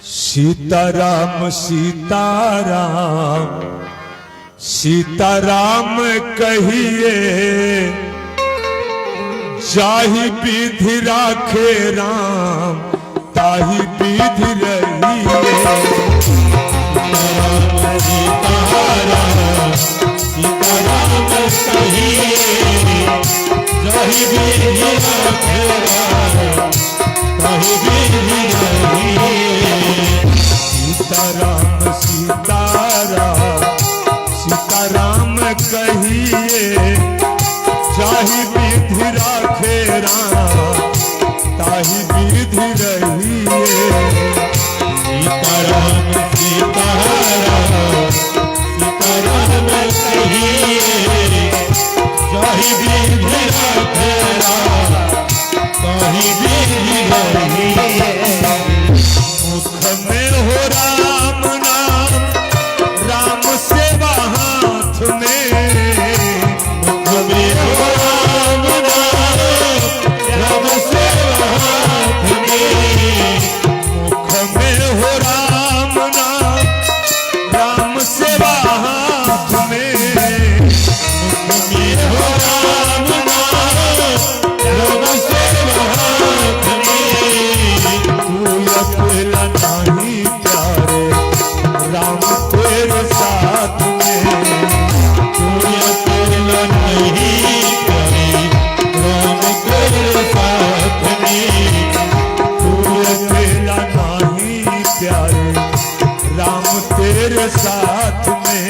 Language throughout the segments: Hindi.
सीताराम सीताराम सीताराम कहिए, जाहि विधि राखे राम ताहि विधि रहिए। सीताराम सीताराम कहिए, जाहि विधि राखे राम ताहि विधि रहिए। सीताराम सीताराम सीताराम कहिए, जाहि विधि राखे राम ताहि विधि रहिए। सीताराम सीताराम सीताराम कहिए, जाहि विधि राखे राम ताहि विधि रहिए। मुख में हो राम नाम, राम सेवा हाथ में। मुख में हो राम नाम, राम सेवा हाथ में। मुख में हो राम नाम, राम सेवा हाथ में। मुख में हो राम नाम, राम सेवा हाथ में। तू अकेला नहीं प्यारे, राम तेरे साथ में। तू अकेला नहीं करे, राम तेरे साथ में। तू अकेला नहीं प्यारे, राम तेरे साथ में।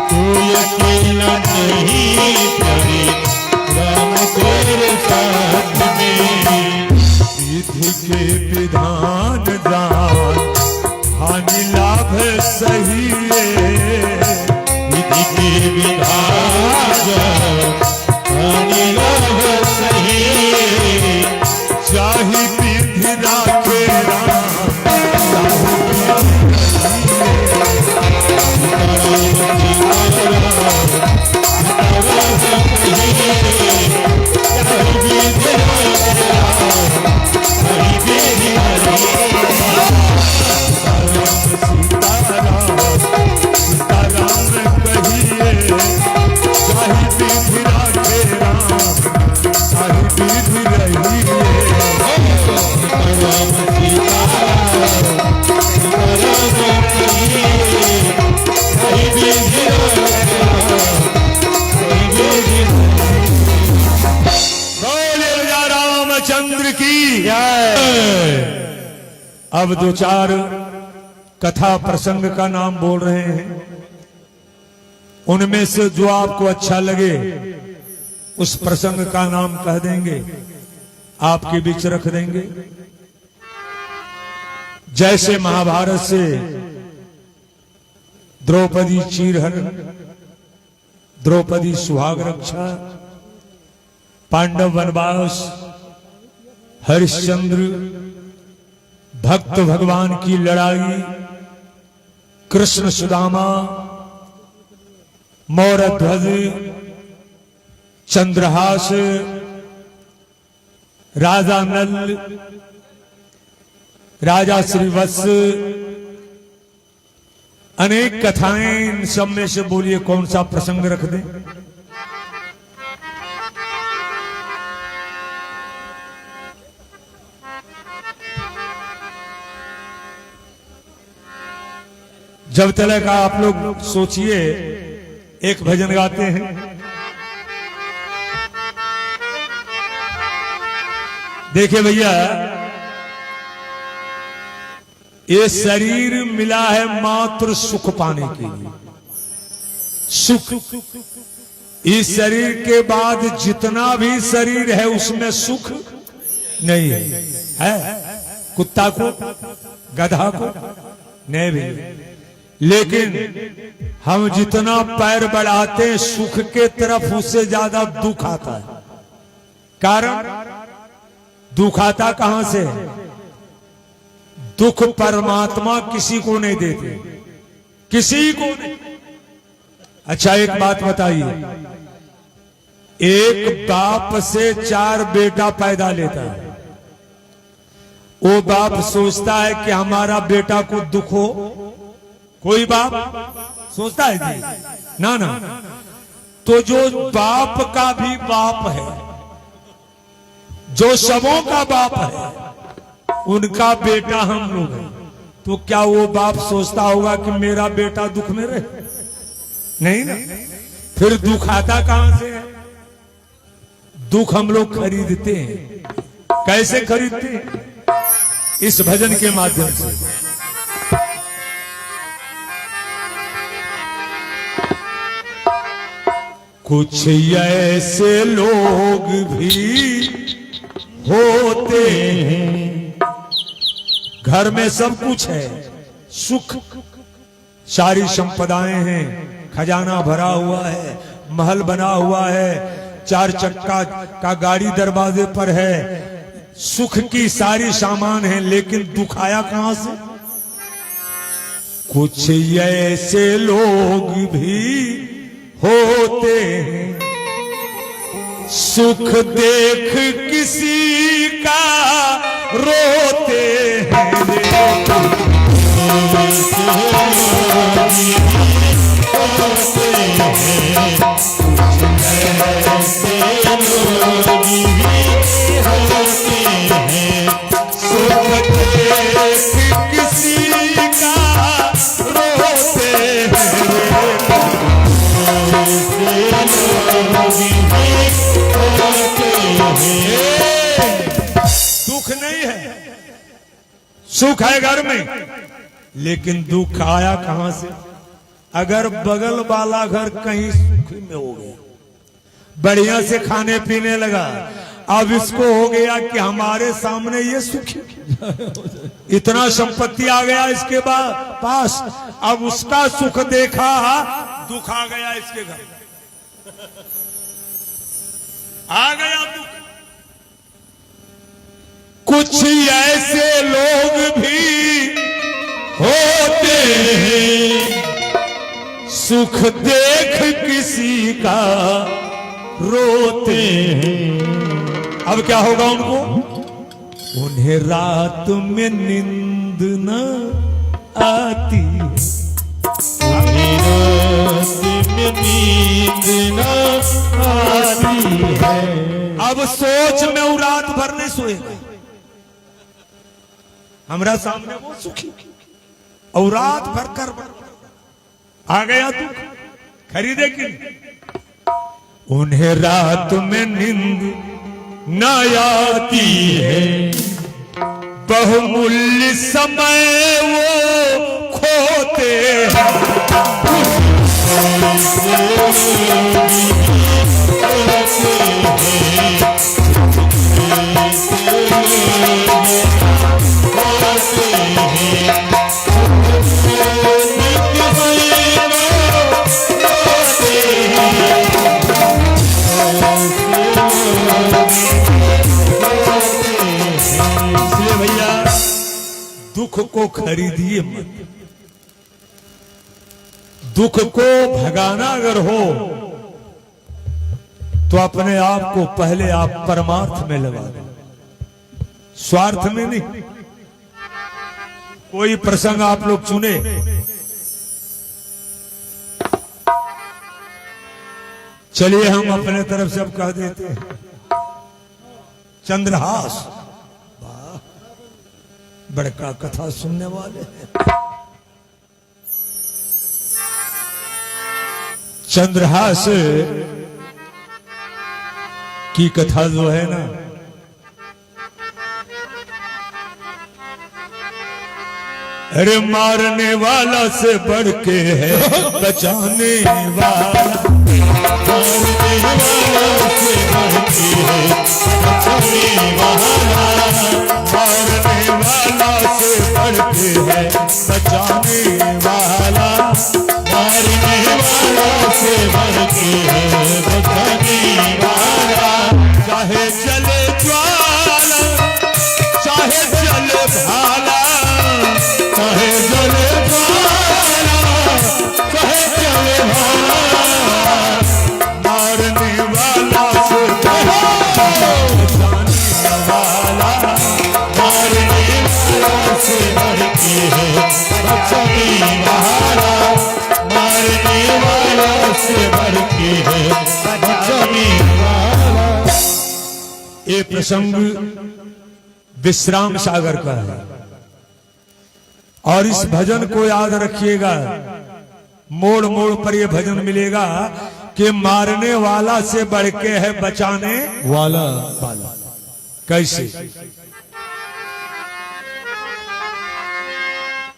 तू अकेला नहीं करे, राम तेरे साथ में। विधि के विधान दान, हानि लाभ सही है। विधि के विधान हानि लाभ सही। जाहि विधि राखे राम सीताराम कहिए, जाहि विधि राखे राम ताहि विधि रहिए। बोले राजा रामचंद्र की जय। अब दो चार कथा प्रसंग का नाम बोल रहे हैं, उनमें से जो आपको अच्छा लगे उस प्रसंग का नाम कह देंगे, आपके बीच रख देंगे। जैसे महाभारत से द्रौपदी चीरहरण, द्रौपदी सुहाग रक्षा, पांडव वनवास, हरिश्चंद्र, भक्त भगवान की लड़ाई, कृष्ण सुदामा, मौरध्वज, चंद्रहास, राजा नल, राजा श्रीवत्स, अनेक कथाएं। इन सब में से बोलिए कौन सा प्रसंग रख दें। जब तक आप लोग सोचिए, एक भजन गाते हैं। देखिए भैया, ये शरीर मिला है मात्र सुख पाने के लिए। सुख, इस शरीर के बाद जितना भी शरीर है उसमें सुख नहीं है। कुत्ता को, गधा को नहीं भी। लेकिन हम जितना पैर बढ़ाते हैं सुख के तरफ, उससे ज्यादा दुख आता है। कारण दुख आता कहां से है? दुख परमात्मा किसी को नहीं देते, किसी को नहीं। अच्छा एक बात बताइए, एक बाप से 4 बेटा पैदा लेता है, वो बाप सोचता है कि हमारा बेटा को दुख हो? कोई बाप सोचता है जी? ना ना। तो जो बाप का भी बाप है, जो सबों का बाप है, उनका बेटा हम लोग हैं, तो क्या वो बाप सोचता होगा कि मेरा बेटा दुख में रहे? नहीं ना। फिर दुख आता कहां से है? दुख हम लोग खरीदते हैं। कैसे खरीदते हैं? इस भजन के माध्यम से। कुछ ऐसे लोग भी होते हैं, घर में सब कुछ है, सुख, सारी संपदाएं हैं, खजाना भरा हुआ है, महल बना हुआ है, 4 चक्का का गाड़ी दरवाजे पर है, सुख की सारी सामान है, लेकिन दुख आया कहां से? कुछ ऐसे लोग भी होते हैं, सुख देख किसी का रोते हैं दुख नहीं है, सुख है घर में, लेकिन दुख आया कहां से? अगर बगल वाला घर कहीं सुखी में हो गया, बढ़िया से खाने पीने लगा, अब इसको हो गया कि हमारे सामने ये सुखी, इतना संपत्ति आ गया इसके पास, अब उसका सुख देखा, दुख आ गया इसके घर, आ गया दुख। कुछ ऐसे लोग भी होते हैं, सुख देख किसी का रोते हैं। अब क्या होगा उनको? उन्हें रात में नींद न आती, उन्हें रात में नींद न आती है। अब सोच में वो रात भर नहीं सोएगा, हमरा सामने वो सुखी और रात भर कर आ गया दुख, खरीदे कि नहीं? उन्हें रात में नींद न आती है, बहुमूल्य समय वो खोते हैं। इसलिए भैया दुख को खरीदिए मत। दुख को भगाना अगर हो तो अपने आप को पहले आप परमार्थ में लगा दो, स्वार्थ में नहीं। कोई प्रसंग आप लोग चुने, चलिए हम अपने तरफ से अब कह देते हैं, चंद्रहास, वाह बड़का कथा सुनने वाले हैं। चंद्रहास की कथा जो है ना, अरे मारने वाला से बढ़ के है बचाने वाला, मारने वाला से बढ़ के है बचाने वाला, मारने वाला से बढ़ के है बचाने वाला, मारने वाला से बढ़ के है बचाने वाला। चाहे चले ज्वाला चाहे चले भाला, चाहे जले भाला चाहे चले भाला, मारने वाला से बचाने वाला, मारने के है बचाने वाला, मारने वाला से बढ़ के है बचाने वाला। ये प्रसंग विश्राम सागर का है और इस भजन को याद रखिएगा। मोड़ मोड़ पर ये भजन मिलेगा कि मारने वाला से बढ़ के है बचाने वाला। कैसे?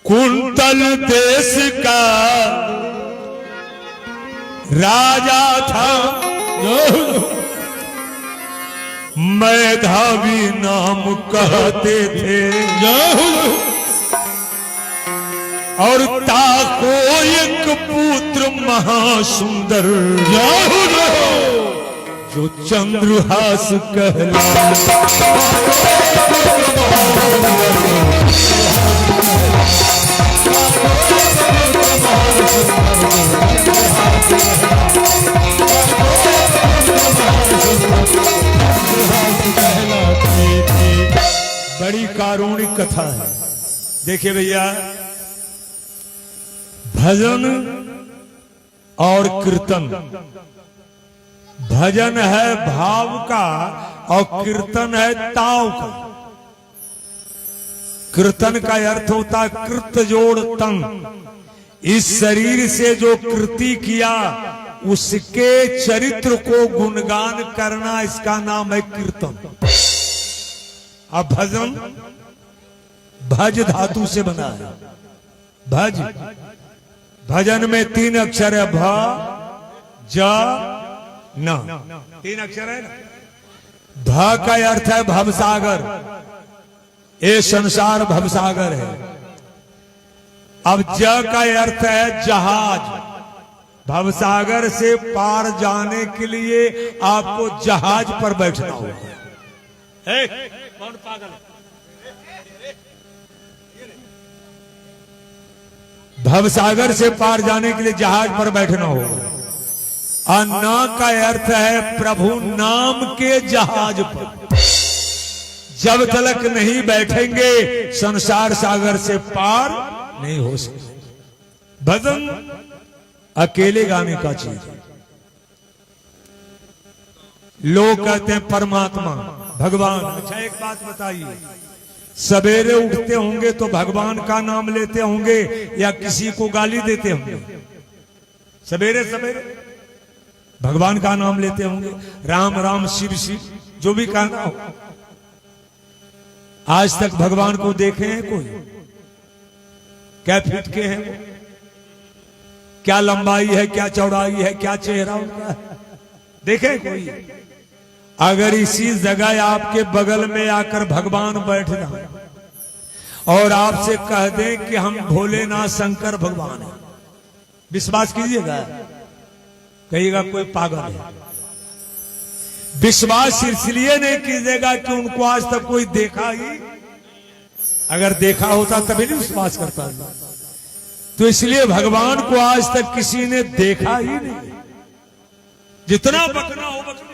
कुंतल देश का राजा था, मेधावी नाम कहते थे, और ताको एक पुत्र महासुंदर जो चंद्रहास कहलाता। बड़ी कारुणिक कथा है। देखिए भैया, भजन और कीर्तन, भजन है भाव का और कीर्तन है ताव का। कीर्तन का अर्थ होता कृत जोड़ तन, इस शरीर से जो कृति किया उसके चरित्र को गुणगान करना, इसका नाम है कीर्तन। अब भजन भज धातु से बना है। भज, भजन में 3 अक्षर है, भ ज न, 3 अक्षर है ना। भ का अर्थ है भवसागर, ये संसार भवसागर है। अब ज का अर्थ है जहाज, भवसागर से पार जाने के लिए आपको जहाज पर बैठना होगा। कौन पागल है? भवसागर से पार जाने के लिए जहाज पर बैठना होगा। और न का अर्थ है प्रभु नाम के जहाज पर। जब तक नहीं बैठेंगे संसार सागर से पार नहीं हो सकते। भजन अकेले गाने का चीज है। लोग कहते हैं परमात्मा भगवान। अच्छा एक बात बताइए, सवेरे उठते होंगे तो भगवान का नाम लेते होंगे या किसी को गाली देते होंगे? सवेरे सवेरे भगवान का नाम लेते होंगे, राम राम शिव शिव, जो भी कहना हो। आज तक भगवान को देखे हैं कोई? क्या फिट के हैं वो? क्या लंबाई है, क्या चौड़ाई है, क्या चेहरा उनका है? देखे कोई? अगर इसी जगह आपके बगल में आकर भगवान बैठ जाए और आपसे कह दें कि हम भोलेनाथ शंकर भगवान हैं, विश्वास कीजिएगा? कहिएगा कोई पागल है। विश्वास इसलिए नहीं कीजिएगा कि उनको आज तक कोई देखा ही, अगर देखा होता तभी नहीं विश्वास करता। तो इसलिए भगवान को आज तक किसी ने देखा ही नहीं। जितना बकना हो बकना।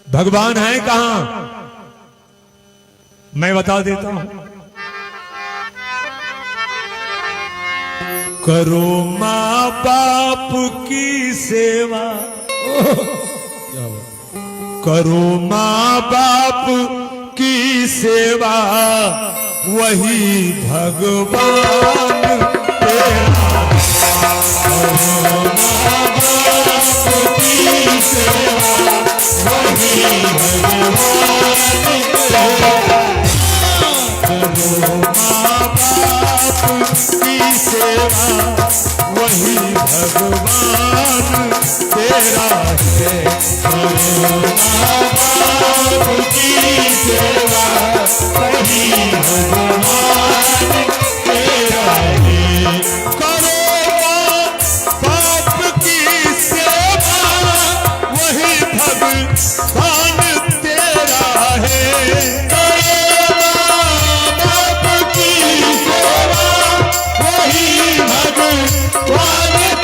भगवान है कहां? मैं बता देता हूं। करो मां बाप की सेवा, करो मां बाप की सेवा, वही भगवान तेरा। करो मां बाप की सेवा, वही भगवान तेरा। करो मां बाप की सेवा, वही भगवान तेरा है। करो मां बाप की सेवा, वही भगवान तेरा है। करो मां बाप की सेवा, वही भगवान तेरा है। करो मां बाप की सेवा, वही भगवान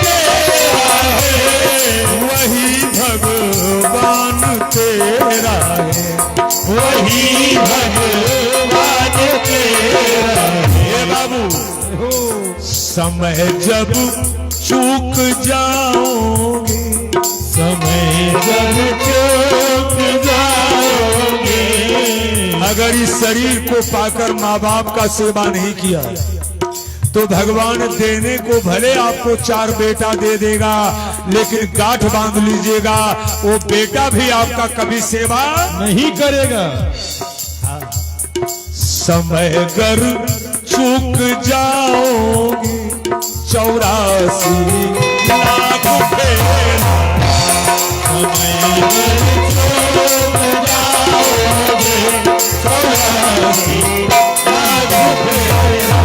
तेरा है। वही भगवान तेरा है। वही भगवान तेरा बाबू समय जब चूक जाओगे, समय जब चूक जाओगे, अगर इस शरीर को पाकर माँ बाप का सेवा नहीं किया तो भगवान देने को भले आपको 4 बेटा दे देगा, लेकिन गांठ बांध लीजिएगा वो बेटा भी आपका कभी सेवा नहीं करेगा। समय गर चूक जाओगे 84 लाख फेरा, समय जब चूक जाओगे 84 लाख फेरा,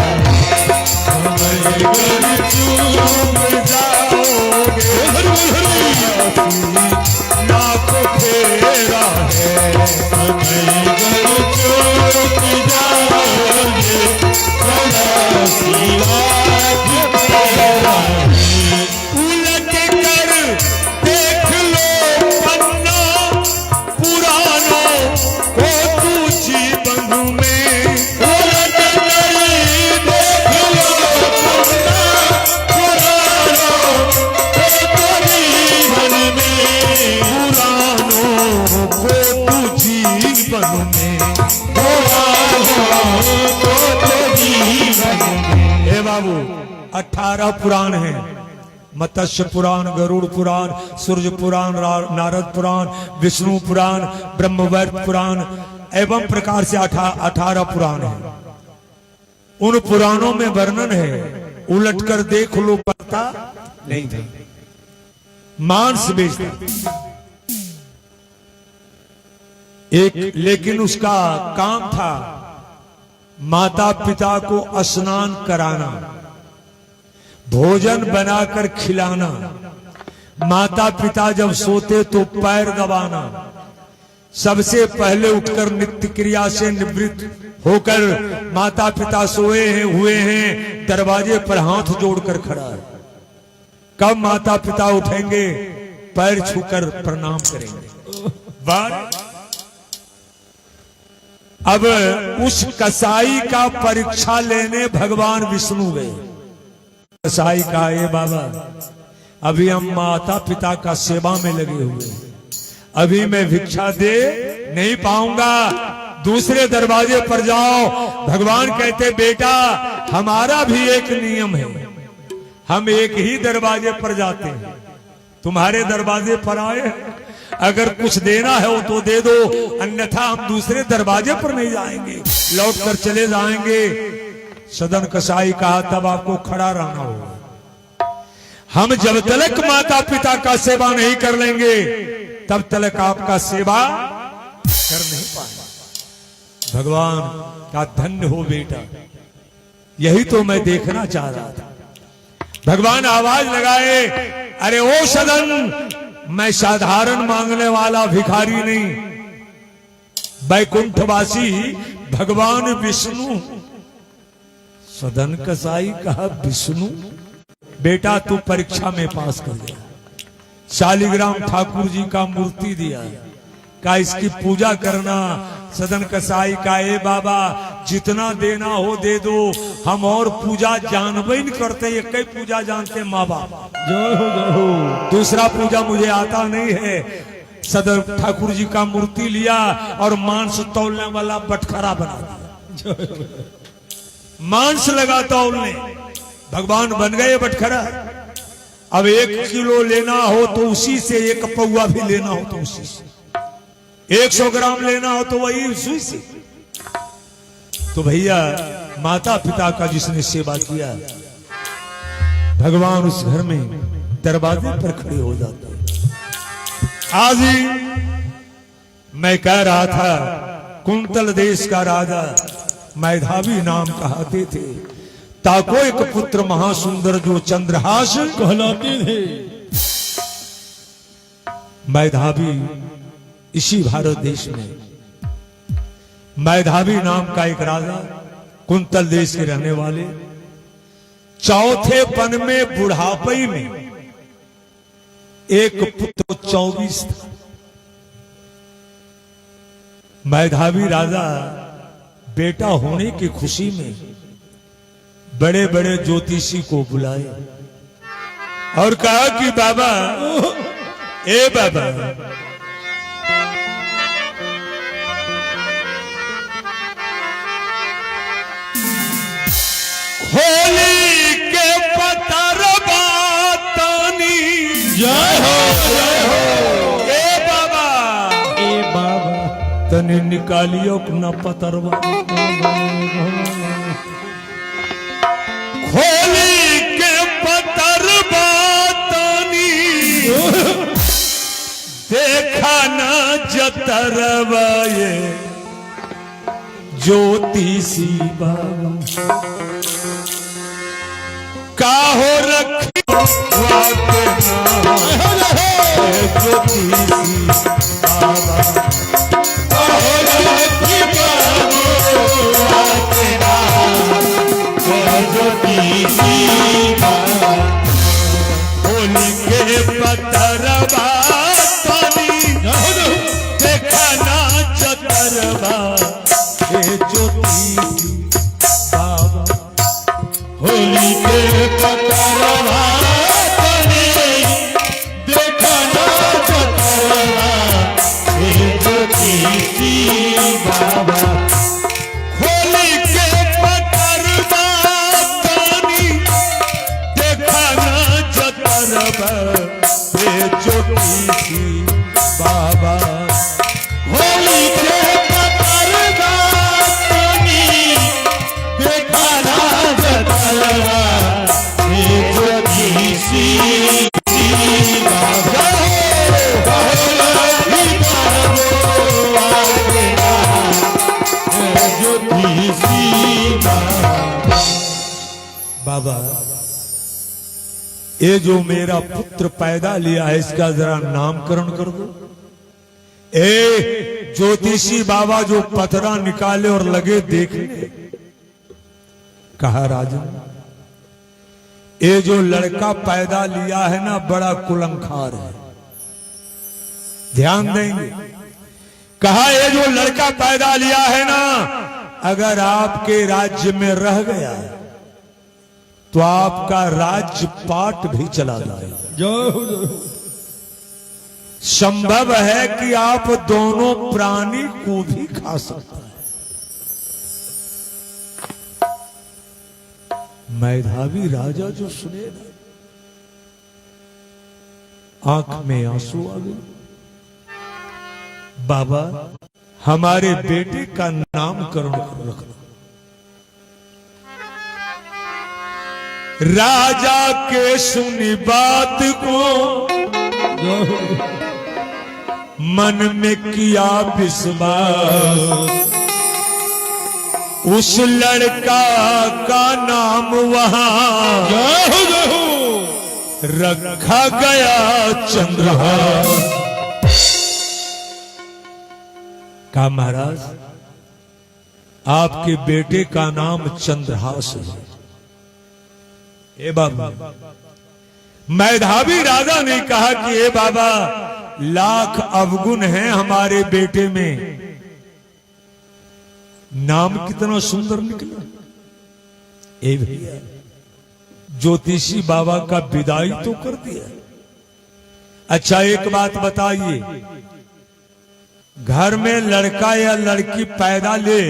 समय गर चूक जाओगे 84 लाख फेरा है। समय जब चूक जाओगे 84 लाख फेरा, उलट कर देख लो पन्ना पुरानों को तू जीवन में, उलट कर देख लो पन्ना पुरानों को तो जीवन में, पुरानों को तू जीवन में। पुरानों को तो जीवन में। हे बाबू 18 पुराण हैं, मत्स्य पुराण, गरुड़ पुराण, सूर्य पुराण, नारद पुराण, विष्णु पुराण, ब्रह्मवैवर्त पुराण एवं प्रकार से 18 पुराण हैं। उन पुराणों में वर्णन है, उलट कर देख लो पता नहीं था, मांस बेचता एक, लेकिन उसका काम था माता पिता को स्नान कराना, भोजन बनाकर खिलाना, माता पिता जब सोते तो पैर दबाना, सबसे पहले उठकर नित्य क्रिया से निवृत्त होकर माता पिता सोए हैं हुए हैं दरवाजे पर हाथ जोड़कर खड़ा है। कब माता पिता उठेंगे पैर छूकर प्रणाम करेंगे। बात अब उस कसाई का परीक्षा लेने भगवान विष्णु गए। कसाई कहा ये बाबा अभी हम माता पिता का सेवा में लगे हुए हैं, अभी मैं भिक्षा दे नहीं पाऊंगा, दूसरे दरवाजे पर जाओ। भगवान कहते बेटा हमारा भी एक नियम है, हम एक ही दरवाजे पर जाते हैं, तुम्हारे दरवाजे पर आए, अगर कुछ देना है वो तो दे दो, अन्यथा हम दूसरे दरवाजे पर नहीं जाएंगे, लौट कर चले जाएंगे। सदन कसाई कहा तब आपको खड़ा रहना होगा, हम जब तक माता पिता का सेवा नहीं कर लेंगे तब तक आपका सेवा कर नहीं पाएंगे। भगवान का धन्य हो बेटा, यही तो मैं देखना चाह रहा था। भगवान आवाज लगाए, अरे ओ सदन, मैं साधारण मांगने वाला भिखारी नहीं, बैकुंठवासी भगवान विष्णु। सदन कसाई कहा विष्णु, बेटा तू परीक्षा में पास कर गया, शालिग्राम ठाकुर जी का मूर्ति दिया, का इसकी पूजा करना। सदन कसाई का ए बाबा जितना देना हो दे दो, हम और पूजा जानबे नहीं करते, एक ही पूजा जानते माँ बाप, जय हो जय हो। दूसरा पूजा मुझे आता नहीं है। सदन ठाकुर जी का मूर्ति लिया और मांस तौलने वाला बटखरा बना दिया, मांस लगा तौलने, भगवान बन गए बटखरा। अब 1 किलो लेना हो तो उसी से, 1 पौवा भी लेना हो तो उसी से, 100 ग्राम लेना हो तो वही उसी से। तो भैया माता पिता का जिसने सेवा किया, भगवान उस घर में दरवाजे पर खड़े हो जाते। आज ही मैं कह रहा था, कुंतल देश का राजा मैधावी नाम कहते थे, ताको एक पुत्र महासुंदर जो चंद्रहास कहलाते थे। मैधावी इसी भारत देश में मैधावी नाम का एक राजा, कुंतल देश के रहने वाले, चौथे पन में बुढ़ापे में एक पुत्र 24 था। मैधावी राजा बेटा होने की खुशी में बड़े बड़े ज्योतिषी को बुलाए और कहा कि बाबा, ए बाबा, होली के पतर बातानी। जय हो जय हो। ए बाबा, ए बाबा तने निकालियो अपना पतरवा। होली के पतर बातानी, देखा ना जतरवा ये ज्योतिषी बाबा। काहो रखी वाके ज्योतिषी बाबा। काहो रखी वाके ज्योतिषी बाबा। होली के पतरवा तानी, देखा ना जतरवा ये ज्योतिषी बाबा। होली के पतरवा तानी, देखा ना जतरवा ये ज्योतिषी बाबा। होली के पतरवा तानी, देखा ना जतरवा ये ज्योतिषी बाबा। होली के पतरवा तानी, देखा ना जतरवा ये ज्योतिषी बाबा। बाबा, ये जो मेरा पुत्र पैदा लिया है, इसका जरा नामकरण कर दो। ए ज्योतिषी बाबा जो पथरा निकाले और लगे देखने, कहा राजन, ये जो लड़का पैदा लिया है ना, बड़ा कुलंखार है, ध्यान देंगे। कहा ये जो लड़का पैदा लिया है ना, अगर आपके राज्य में रह गया तो आपका राज्य पाट भी चला जाएगा। जय हो जय हो। संभव है कि आप दोनों प्राणी को भी खा सकता है। मेधावी राजा जो सुने ना, आंख में आंसू आ गए। बाबा, हमारे बेटे का नामकरण रखना। राजा के सुनी बात को जय हो। मन में किया विश्वास, उस लड़का का नाम वहां जय हो जय हो। रखा गया चंद्रहास। का महाराज, आपके बेटे का नाम चंद्रहास है। ए बाबा, मेधावी राजा ने कहा कि ए बाबा, लाख अवगुण हैं हमारे बेटे में, नाम कितना सुंदर निकला। ए भैया, ज्योतिषी बाबा का विदाई तो कर दिया। अच्छा एक बात बताइए, घर में लड़का या लड़की पैदा ले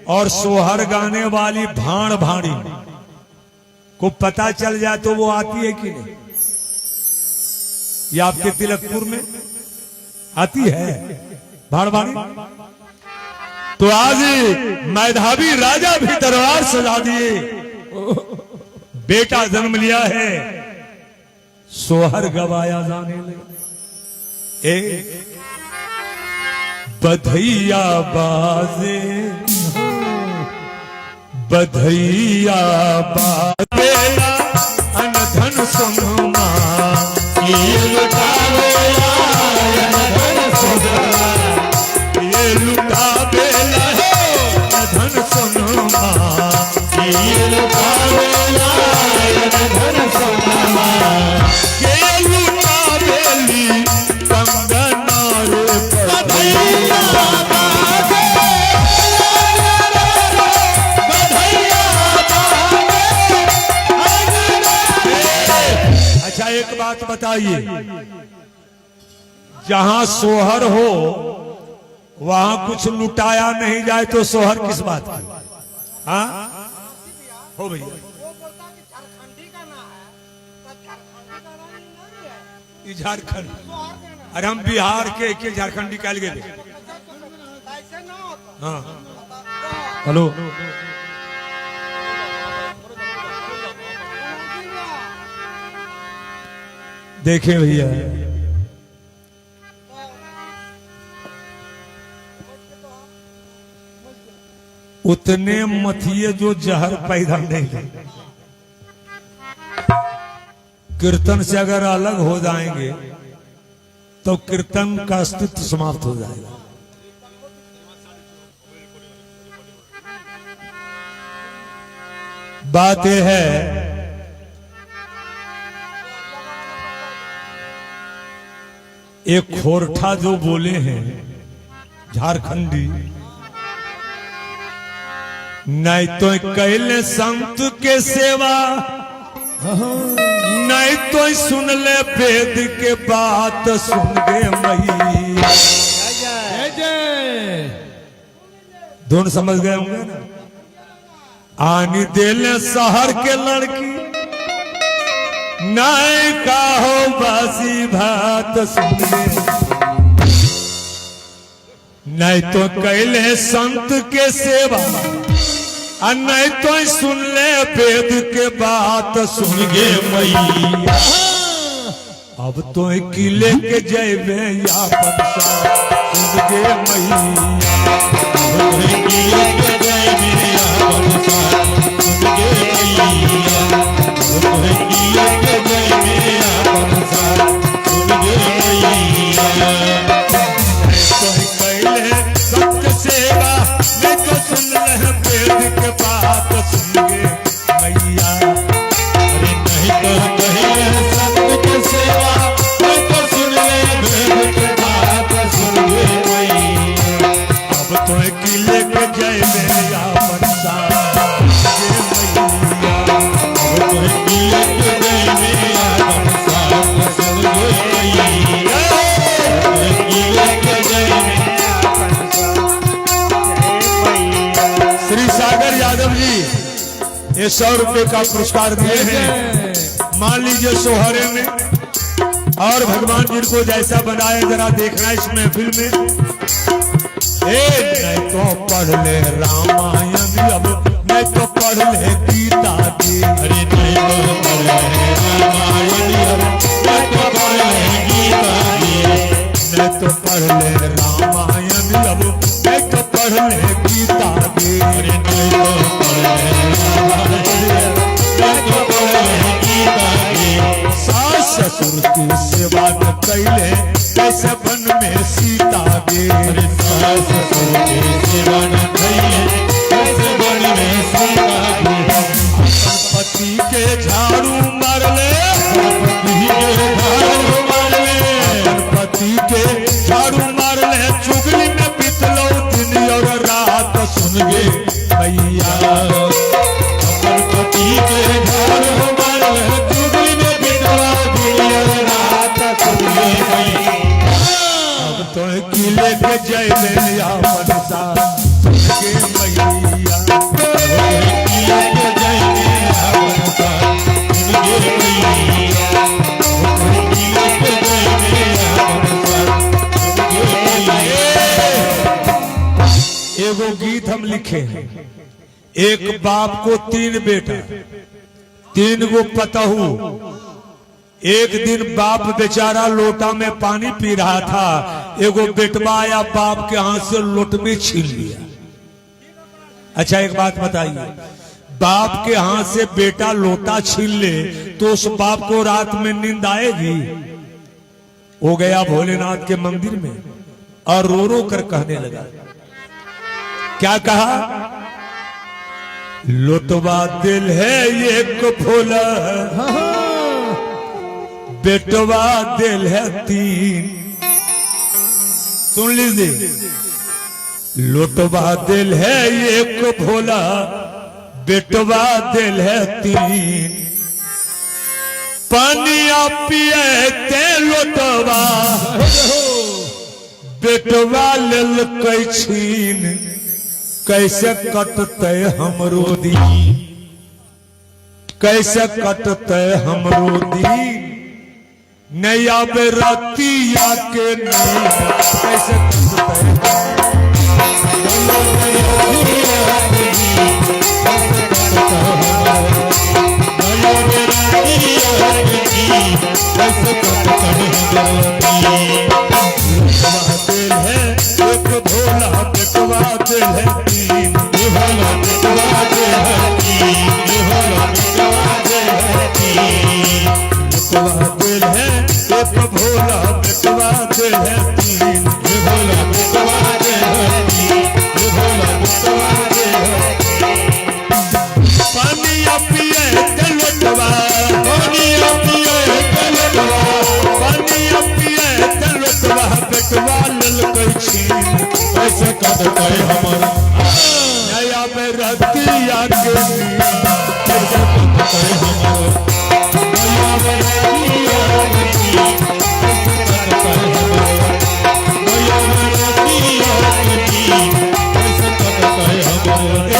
और सोहर गाने वाली भाण भाणी को पता चल जाए तो वो आती है कि नहीं? ये आपके तिलकपुर में आती है भाण भाणी? तो आज मेधावी राजा भी दरबार सजा दिए, बेटा जन्म लिया है, सोहर गवाया जाने लगे। बधैया बाजे, बधैया बाजे, अनधन सुनमा, ये लुटावे अनधन सुनमा, ये लुटावे अनधन सुनमा, ये लुटावे अनधन सुनमा, ये लुटावे कंगना रे बधैया बाजे, बधैया बाजे, बताइए, जहां सोहर हो वहां कुछ लुटाया नहीं जाए तो सोहर किस बात की? हाँ हो भैया, ये झारखंड, अरे हम बिहार के झारखंड निकाल गए। हाँ हेलो, देखें भैया, उतने मथिए जो जहर पैदा नहीं करे। कीर्तन से अगर अलग हो जाएंगे तो कीर्तन का अस्तित्व समाप्त हो जाएगा। बात यह है, एक खोरठा जो बोले हैं झारखंडी, नहीं तो कैले संत के सेवा, नहीं तो सुन ले वेद के बात, सुन गे मैया। धुन समझ गए होंगे ना? आनी देले शहर के लड़की, नहीं कहो बासी भात, सुन ले नहीं तो कैले संत के सेवा, नहीं तो सुन ले वेद के बात, सुन गे मैया। अब तो किले के जयबे या पंसा, सुन गे मैया। किले के जयबे या पंसा, सुन गे मैया। किले के जयबे या पंसा, सुन गे मैया। तो कैले सत्य सेवा, नहीं तो सुन ले वेद के बात, सुन गे मैया। अरे नहीं तो कैले सत्य के सेवा, नहीं तो सुन ले वेद के बात, सुन गे मैया। अब तो किले के जय मेरा मनसा, सुन गे मैया। अब तो किले के जय मेरा मनसा, सुन गे मैया। किले के जय मेरा मनसा। श्री सागर यादव जी ये 100 रुपए का पुरस्कार दिए हैं। मान लीजिए सोहरे में, और भगवान जिनको जैसा बनाए जरा देखना इस महफिल में। नहीं तो पढ़ ले रामायण, अब नहीं तो पढ़ ले गीता जी। अरे नहीं तो पढ़ ले रामायण, अब नहीं तो पढ़ ले गीता जी। नहीं तो पढ़ ले रामायण, अब नहीं तो पढ़ ले गीता जी। अरे नहीं तो पढ़ ले रामायण, नहीं तो पढ़ ले गीता जी। सास ससुर की सेवा न कैले, कैसे वन में सीता गे। अरे सास ससुर की सेवा न कैले, कैसे वन में सीता गे। अपन पति के झाड़ू मार ले, पति के झाड़ू मार ले। अपन पति के झाड़ू मार ले, चुगली में बितलो दिन और रात, सुन गे मैया। अपन पति के झाड़ू मार ले, चुगली में बितलो दिन और रात, सुन गे मैया। अब तो किले के जय मेरा मनसा, सुन गे मैया। किले के जय मेरा मनसा, सुन गे मैया। किले के जय मेरा मनसा, सुन गे मैया। एगो गीत हम लिखे हैं। एक बाप को 3 बेटा, 3 गो पतहू। एक दिन बाप बेचारा लोटा में पानी पी रहा था, एगो बेटवा आया, बाप के हाथ से लोटमी छीन लिया। अच्छा एक बात बताइए, बाप के हाथ से बेटा लोटा छीन ले तो उस बाप को रात में नींद आएगी? वो गया भोलेनाथ के मंदिर में और रो रो कर कहने लगा। क्या कहा? लोटवा दिल है एक भोला, बेटवा दिल है 3। सुन लीजिए, लोटवा दिल है एक भोला, बेटवा दिल है 3। पानिया पिए ते लोटवा बेटवा लेल छीन कैसे कटते हमरो दिन कैसे कटते हमरो दिन नहीं आवे रतिया के नींद कैसे कटते दिल है एक भोला बेटवा दिल है तीन भोला बेटवा दिल है तीन भोला बेटवा दिल है तीन बेटवा दिल है एक भोला बेटवा दिल है तीन भोला बेटवा दिल है तीन भोला बेटवा दिल है पानिया पिए ते लोटवा पानिया पिए ते लोटवा पानिया पिए ते लोटवा बेटवा लेल छीन कैसे कटते हमर नया में रतिया के नींद कैसे कटते हमर नया में रतिया के नींद कैसे कटते हमर नया में रतिया के नींद कैसे कटते हमर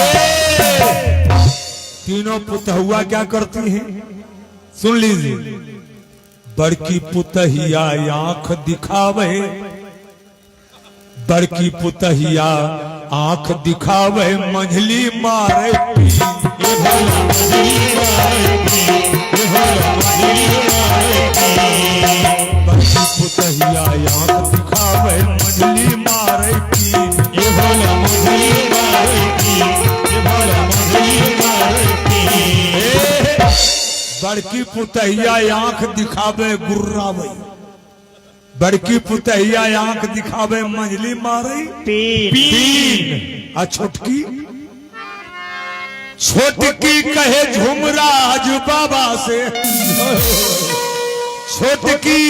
तीनों पुतहुआ क्या करती हैं सुन लीजिए बड़की पुतहिया आंख दिखावे बड़की पुतहिया आंख दिखावे मंझली मारे बड़की पुतहिया आंख दिखावे मंझली मारे बड़की पुतहिया आंख दिखावे गुर्रावे बड़की पुतहिया आंख दिखावे मंझली मारे पीन आ छोटकी छोटकी कहे झुमराज बाबा से छोटकी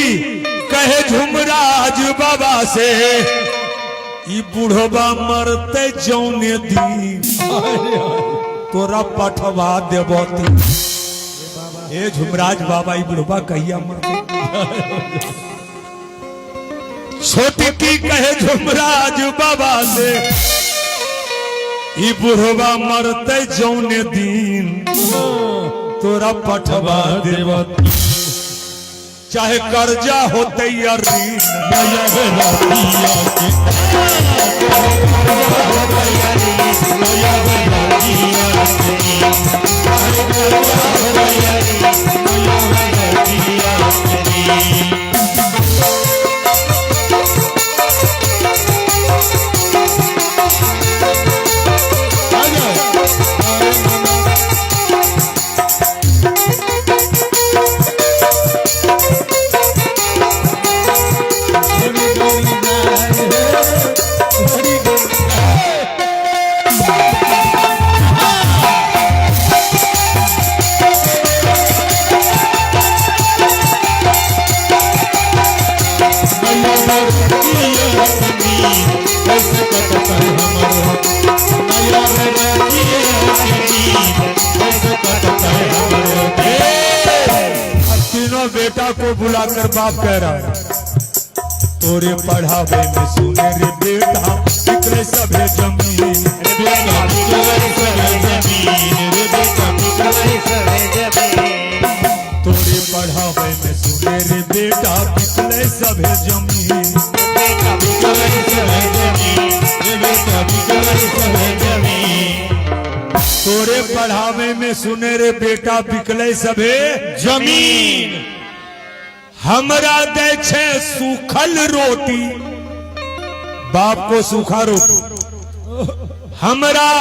कहे झुमराज बाबा से ई बुढ़वा मरते जौने दिन तोरा पठवा देवती ए झुमराज बाबा ई बुढ़वा कहिया मरते छोटकी कहे झुमराज बाबा से ई बुढ़वा मरते जौने दिन तोरा पठवा देवती चाहे कर्जा होते या ऋण तीनों बेटा को बुलाकर बाप कह रहा है तोरे पढ़ावे में सुने रे बेटा बिकले सभे जमीन तोरे पढ़ावे में सुने रे बेटा बिकले सभे जमीन तोरे पढ़ावे में सुने रे बेटा बिकले सभे जमीन हमरा दे छे सूखल रोटी बाप को सूखा रोटी हमरा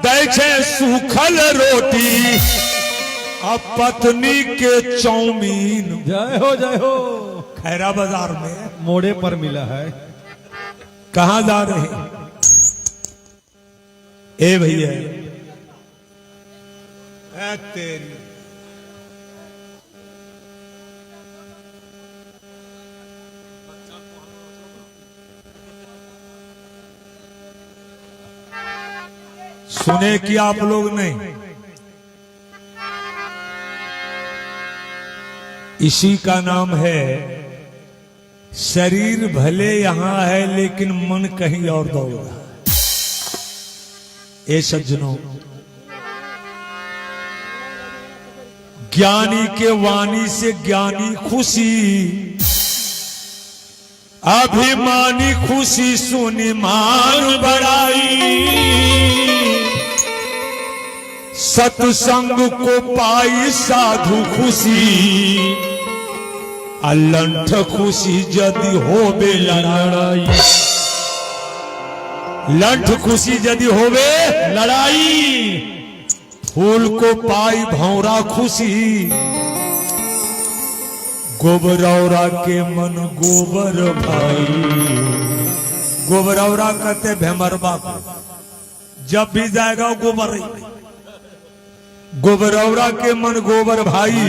दे छे सूखल रोटी अब पत्नी के चौमीन जय हो खैरा बाजार में मोड़े पर मिला है कहाँ जा रहे हैं ए भैया तेरी सुने कि आप लोग नहीं इसी का नाम है शरीर भले यहां है लेकिन मन कहीं और दौड़ रहा है। ए सज्जनों, ज्ञानी के वाणी से ज्ञानी खुशी, अभिमानी खुशी सुनी मान बढ़ाई, सत्संग को पाई साधु खुशी, अलंठ खुशी यदि होवे लड़ाई, लंठ खुशी यदि होवे लड़ाई, फूल को पाई भौरा खुशी, गोबरौरा के मन गोबर भाई। गोबरौरा कहते भेमरबा को, जब भी जाएगा गोबर ही। गोबरौरा के मन गोबर भाई,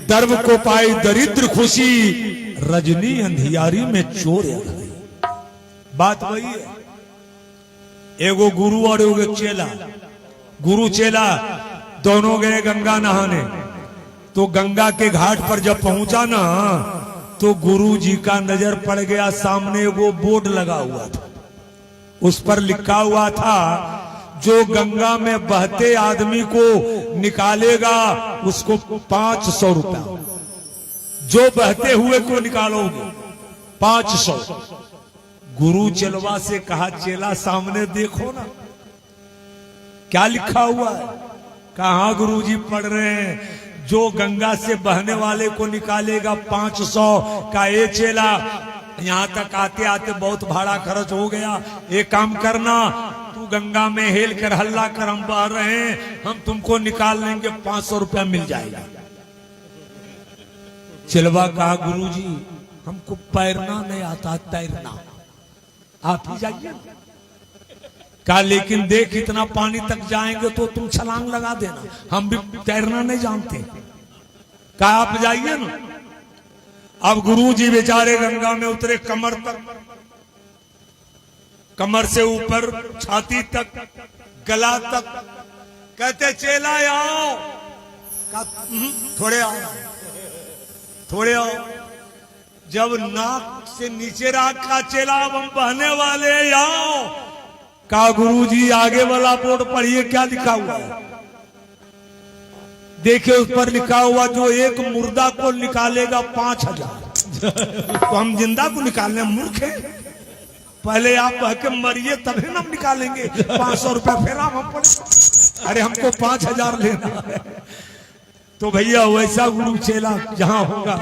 दर्व को पाई दरिद्र खुशी, रजनी अंधियारी में चोर है। बात वही है। एगो गुरु और एगो चेला, गुरु चेला दोनों गए गंगा नहाने। तो गंगा के घाट पर जब पहुंचा ना, तो गुरु जी का नजर पड़ गया, सामने वो बोर्ड लगा हुआ था, उस पर लिखा हुआ था, जो गंगा में बहते आदमी को निकालेगा उसको 500 रुपया, जो बहते हुए को निकालोगे 500। गुरु चेलवा से कहा, चेला सामने देखो ना क्या लिखा हुआ है। कहा गुरु जी पढ़ रहे हैं, जो गंगा से बहने वाले को निकालेगा 500 का। ये चेला, यहाँ तक आते आते बहुत भाड़ा खर्च हो गया, एक काम करना, तू गंगा में हेल कर हल्ला कर, हम बह रहे हैं, हम तुमको निकाल लेंगे, 500 रुपया मिल जाएगा। चेलवा कहा, गुरु जी हमको तैरना नहीं आता, तैरना आप ही जाइए। कहा लेकिन देख इतना पानी तक जाएंगे तो तुम छलांग लगा देना, हम भी तैरना नहीं जानते। कहा आप जाइए ना। अब गुरु जी बेचारे गंगा में उतरे, कमर तक, कमर से ऊपर छाती तक, गला तक। कहते चेला आओ। थोड़े आओ, थोड़े आओ। जब नाक से नीचे रखा चेला, अब हम बहने वाले, आओ। कहा गुरु जी आगे वाला बोर्ड पढ़िए, क्या लिखा हुआ है। देखिए उस पर लिखा हुआ, जो एक मुर्दा को निकालेगा 5000। तो हम जिंदा को निकालने मूर्ख हैं? पहले आप बह के मरिए तभी ना हम निकालेंगे, 500 रुपया फिर हम पड़े। अरे हमको 5000 लेना है। तो भैया वैसा गुरु चेला जहां होगा,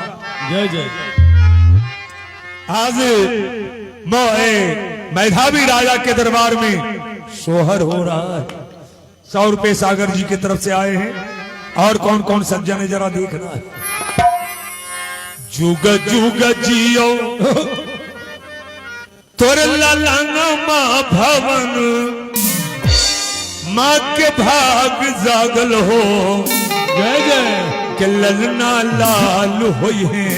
जय जय। आज मेधावी राजा के दरबार में सोहर हो रहा है। 100 रुपए सागर जी की तरफ से आए हैं। और कौन कौन सज्जन है जरा देखना है। जुग जुग जियो तोर ललना माँ भवन, माँ के भाग जागल हो, जय जय। के ललना लाल होई है,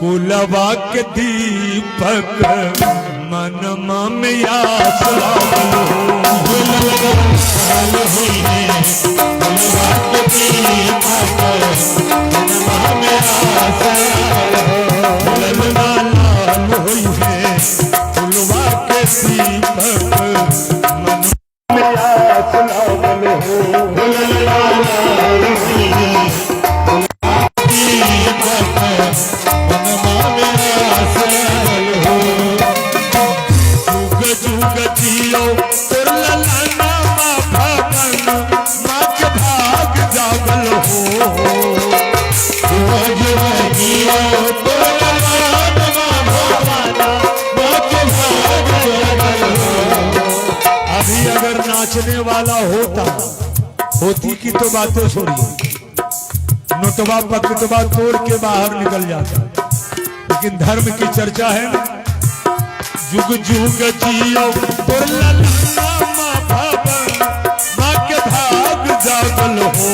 कुलवा के दीपक मनमा में आस लागल हो। लाल होई है, कुलवा के दीपक मनमा में आस लागल हो। ललना लाल होई है, कुलवा के दीपक मनमा में आस लागल हो। ललना लाल होई है, नाचने वाला होती की तो बातें छोड़िए, नोटवा पकटवा तोड़ के बाहर निकल जाता। लेकिन धर्म की चर्चा है। जुग जुग जियो तोर ललना माँ भवन, माँ के भाग जागल हो।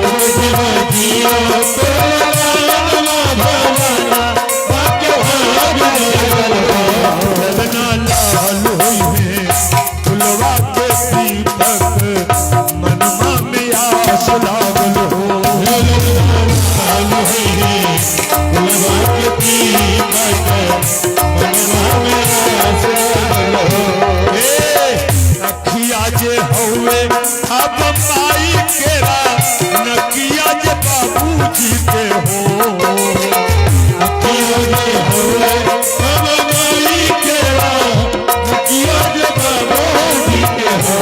जुग जुग जियो तोर ललना भवन, माँ के भाग जागल हो। ललना लाल होई है, फुलवा के दीपक मनमा में आस लागल हो। अब माई केरा नकिया जे बाबूजी के हो। नकिया जे हुए अब माई केरा नकिया जे बाबूजी के हो।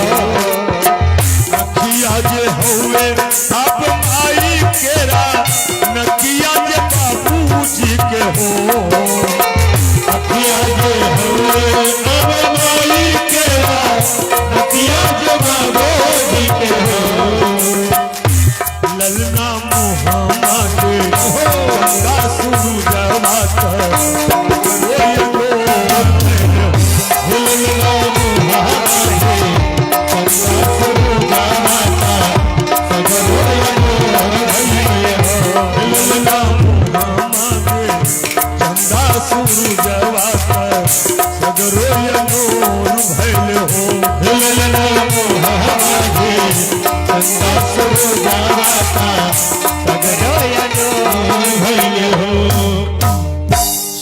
नकिया जे हुए अब माई केरा नकिया जे बाबूजी के हो। नकिया जे हुए अब माई केरा नकिया जे बाबूजी के हो। ललना मुहम्मद गंगा सूरजवा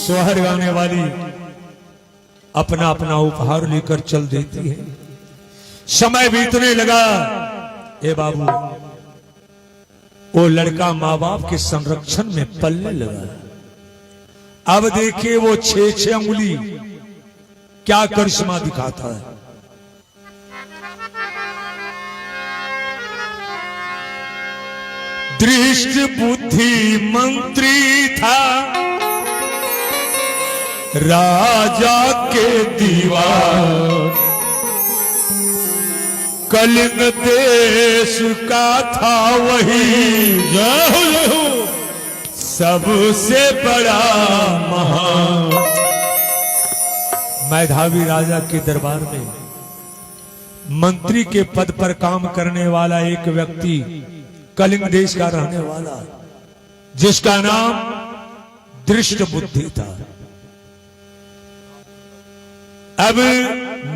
सोहर गाने वाली अपना अपना उपहार लेकर चल देती है। समय बीतने लगा। ए बाबू, वो लड़का माँ बाप के संरक्षण में पलने लगा। अब देखिए वो 6-6 उंगली क्या करिश्मा दिखाता है। दृष्ट बुद्धि मंत्री था राजा के दीवार। कलिंग देश का था वही सबसे बड़ा महान। मैधावी राजा के दरबार में मंत्री के पद पर काम करने वाला एक व्यक्ति कलिंग देश का रहने वाला, जिसका नाम दृष्ट बुद्धि था। अब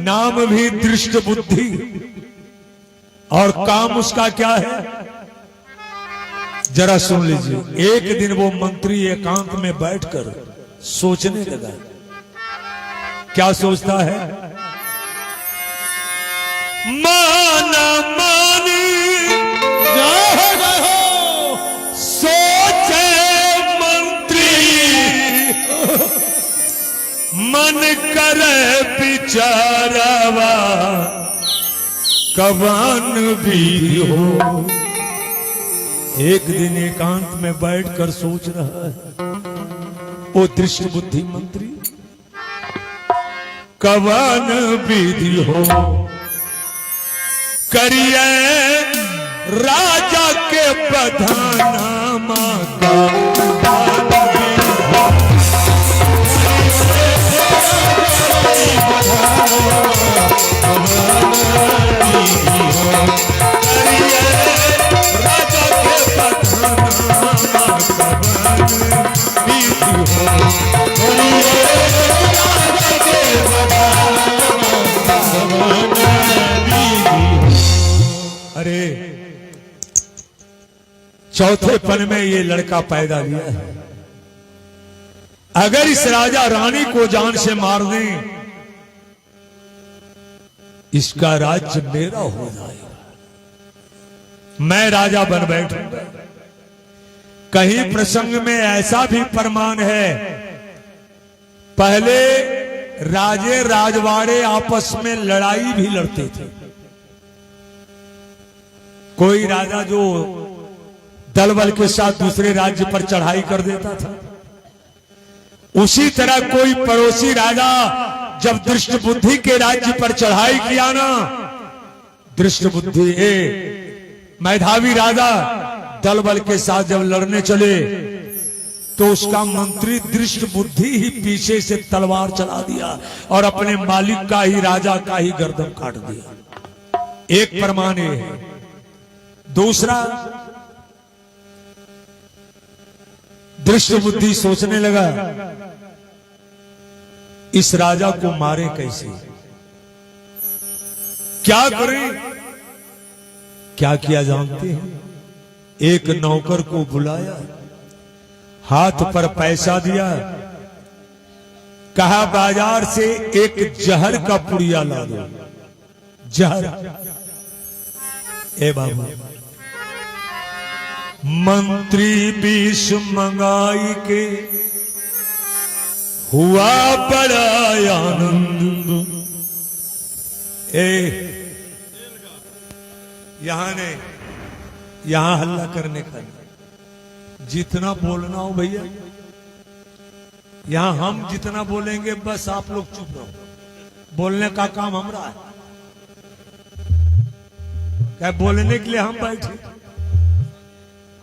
नाम भी दृष्ट बुद्धि और काम उसका क्या है, जरा सुन लीजिए। एक दिन वो मंत्री एकांत में बैठकर सोचने लगा। क्या सोचता है? माना मानी सोचे मंत्री, मन करे बिचारावा कबान भी हो। एक दिन एकांत में बैठकर सोच रहा है वो दृष्ट बुद्धि मंत्री, कबान विधि हो करिए राजा के प्रधानमा का अरे चौथे पन में ये लड़का पैदा लिया है। अगर इस राजा रानी को जान से मार दें, इसका राज्य मेरा हो जाएगा, मैं राजा बन बैठूंगा। कहीं प्रसंग में ऐसा भी फरमान है, पहले राजे राजवाड़े आपस में लड़ाई भी लड़ते थे। कोई राजा जो दल बल के साथ दूसरे राज्य पर चढ़ाई कर देता था, उसी तरह कोई पड़ोसी राजा जब दृष्ट बुद्धि के राज्य पर चढ़ाई किया ना, दृष्ट बुद्धि मैधावी राजा दल बल के साथ जब लड़ने चले तो उसका मंत्री दृष्ट बुद्धि ही पीछे से तलवार चला दिया और अपने मालिक का ही, राजा का ही गर्दन काट दिया। एक प्रमाण है। दूसरा, दृष्ट बुद्धि सोचने लगा इस राजा को मारे कैसे, क्या करें। क्या किया जानते हैं? एक नौकर को बुलाया, हाथ पर पैसा दिया, कहा बाजार से एक जहर का पुड़िया ला दो। जहर ए बाबू, मंत्री विष मंगाई के हुआ बड़ा आनंद। यहां ने यहां हल्ला करने का, जितना बोलना हो भैया, यहां हम जितना बोलेंगे बस आप लोग चुप रहो। बोलने का काम हमारा है, क्या बोलने के लिए हम बैठे।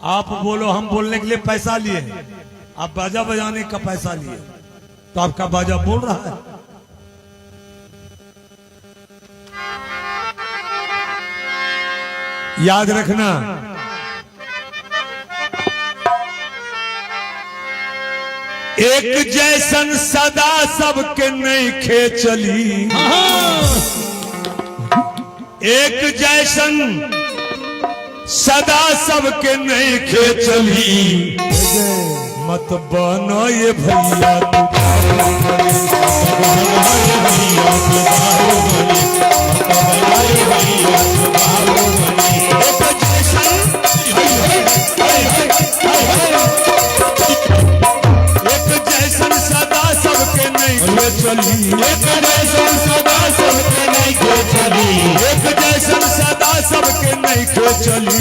आप बोलो, हम बोलने के लिए पैसा लिए, आप बाजा बजाने का पैसा लिए, तो आपका बाजा बोल रहा है। याद रखना, एक जैसन सदा सबके नहीं खे चली, एक जैसन सदा सबके नहीं खे चली। मत बनो ये भैया चली, एक जैसन सदा सबके नहीं खे चली, एक जैसन सदा सबके नहीं खे चली।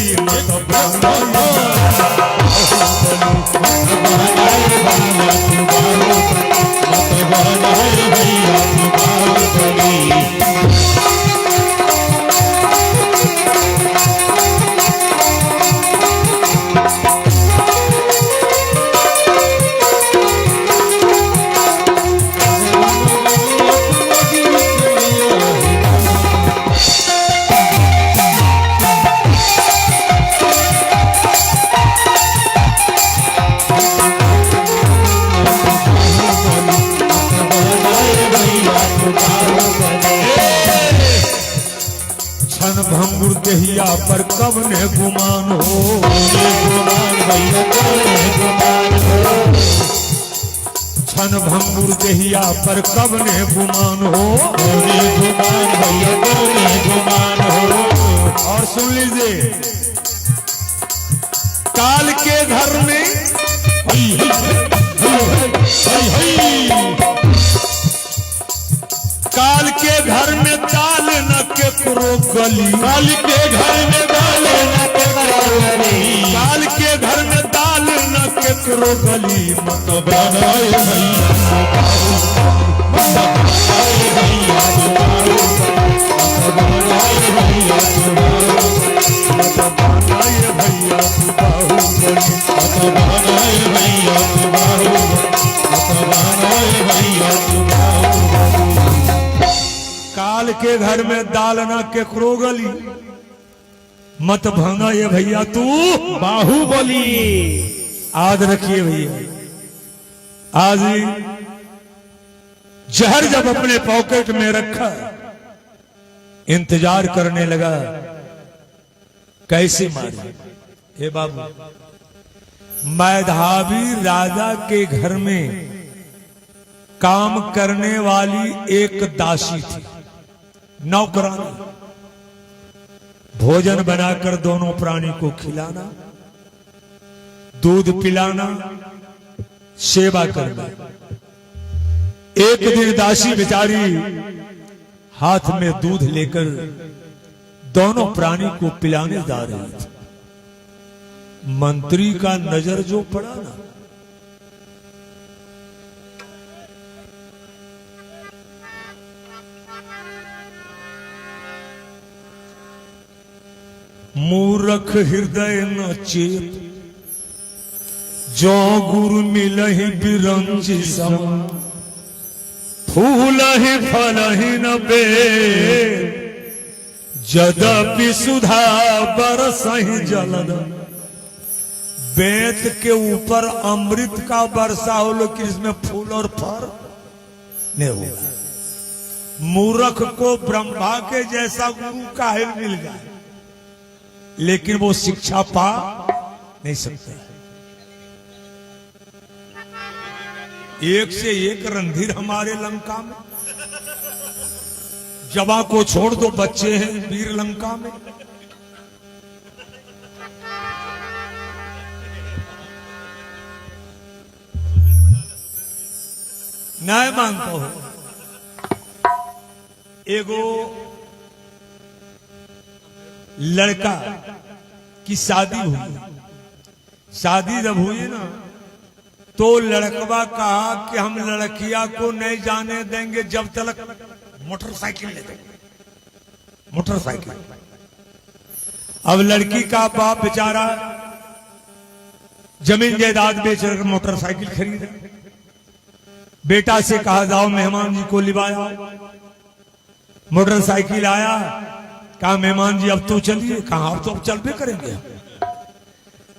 भंगुर दहिया पर कब ने गुमान हो, छन भंगुर दहिया पर कब ने गुमान हो, गुमान हो। और सुन लीजिए, काल के घर में काल के घर में दाल न केकरो गली, काल के घर में दाल न केकरो गली, काल के घर में दाल न केकरो गली। मत बनाए काल के घर में दाल ना केकरो गली, मत भांगा ये भैया तू बाहुबली। याद रखिए भैया, आज जहर जब अपने पॉकेट में रखा, इंतजार करने लगा कैसे मारे। हे बाबू, मैधावी राजा के घर में काम करने वाली एक दासी थी, नौकरानी। भोजन बनाकर दोनों प्राणी को खिलाना, दूध पिलाना, सेवा करना। एक दिन दासी बेचारी हाथ में दूध लेकर दोनों प्राणी को पिलाने जा रही थी। मंत्री का नजर जो पड़ा ना, मूर्ख हृदय न चेत, जो गुरु मिलहि बिरंची सम, फूल ही फल ही न बे, जदपि सुधा बरसहि जलद। बेत के ऊपर अमृत का वर्षा हो, लेकिन इसमें फूल और फल नहीं होगा। मूर्ख को ब्रह्मा के जैसा गुरु काहे मिल जाए, लेकिन वो शिक्षा पा नहीं सकते। एक से एक रणधीर हमारे लंका में, जवा को छोड़ दो, बच्चे हैं वीर लंका में। न्याय मांगता हो। एगो लड़का की शादी हुई, शादी जब हुई ना तो लड़कवा कहा कि हम लड़किया को नहीं जाने देंगे जब तक मोटरसाइकिल ले देंगे, मोटरसाइकिल। अब लड़की का बाप बेचारा जमीन जायदाद बेचकर मोटरसाइकिल खरीदा। बेटा से कहा जाओ मेहमान जी को लिवाया। मोटरसाइकिल आया, कहा मेहमान जी अब तो चलिए। कहा अब तो अब चलबे करेंगे।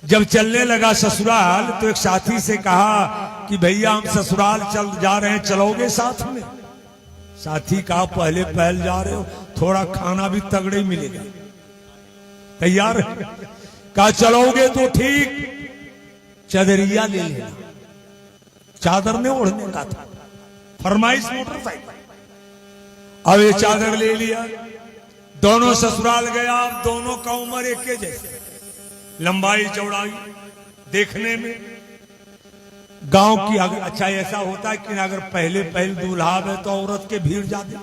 जब चलने लगा ससुराल तो एक साथी से कहा कि भैया हम ससुराल चल जा रहे हैं, चलोगे साथ में? साथी कहा पहले पहल जा रहे हो, थोड़ा खाना भी तगड़े ही मिलेगा, तैयार है? कहा चलोगे तो ठीक, चदरिया ले लेना। चादर ने ओढ़ने का था, फरमाइश मोटरसाइकिल। अब ये चादर ले लिया, दोनों ससुराल गया। अब दोनों का उम्र एक के जैसे, लंबाई चौड़ाई देखने में गांव की। अगर अच्छा ऐसा होता है कि अगर पहले पहल दूल्हा है तो औरत के भीड़ जाते।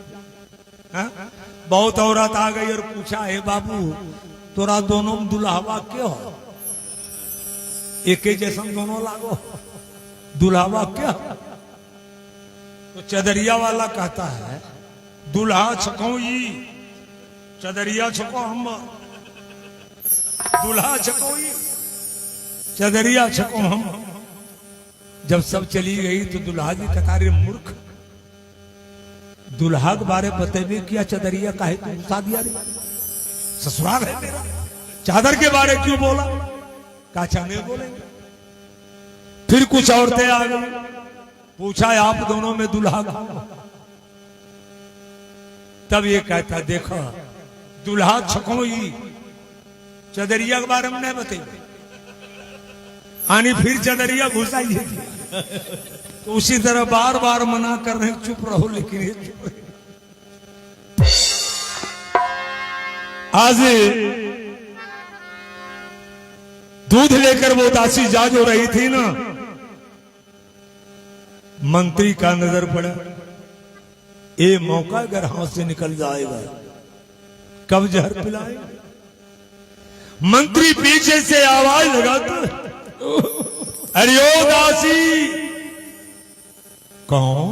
बहुत औरत आ गई और पूछा, हे बाबू तोरा दोनों दुल्हावा क्यों हो? एक जैसा दोनों लागो, दुल्हावा क्या? तो चदरिया वाला कहता है दुल्हा छको ई, चदरिया छको हम, दुल्हा छको ई, चदरिया छको हम। जब सब चली गई तो दुल्हा जी कतारे मूर्ख, दुल्हा के बारे बतेबे किया, चदरिया काहे तू गुस्सा दिया रे? ससुराल है मेरा, चादर के बारे क्यों बोला? काचा नहीं बोलेंगे। फिर कुछ औरतें आ गई, पूछा आप दोनों में दुल्हा कहां? तब ये कहता देखो दुल्हा छकोई, चदरिया के बारे में नहीं बताइए। आनी फिर चदरिया घुसाइए। तो उसी तरह बार बार मना कर रहे चुप रहो, लेकिन ये चुप रहे। आज दूध लेकर वो दासी जा जो रही थी ना, मंत्री का नजर पड़ा, ये मौका अगर हाथ से निकल जाएगा कब जहर पिलाएगा। मंत्री पीछे से आवाज लगाता, अरे ओ दासी। कौन?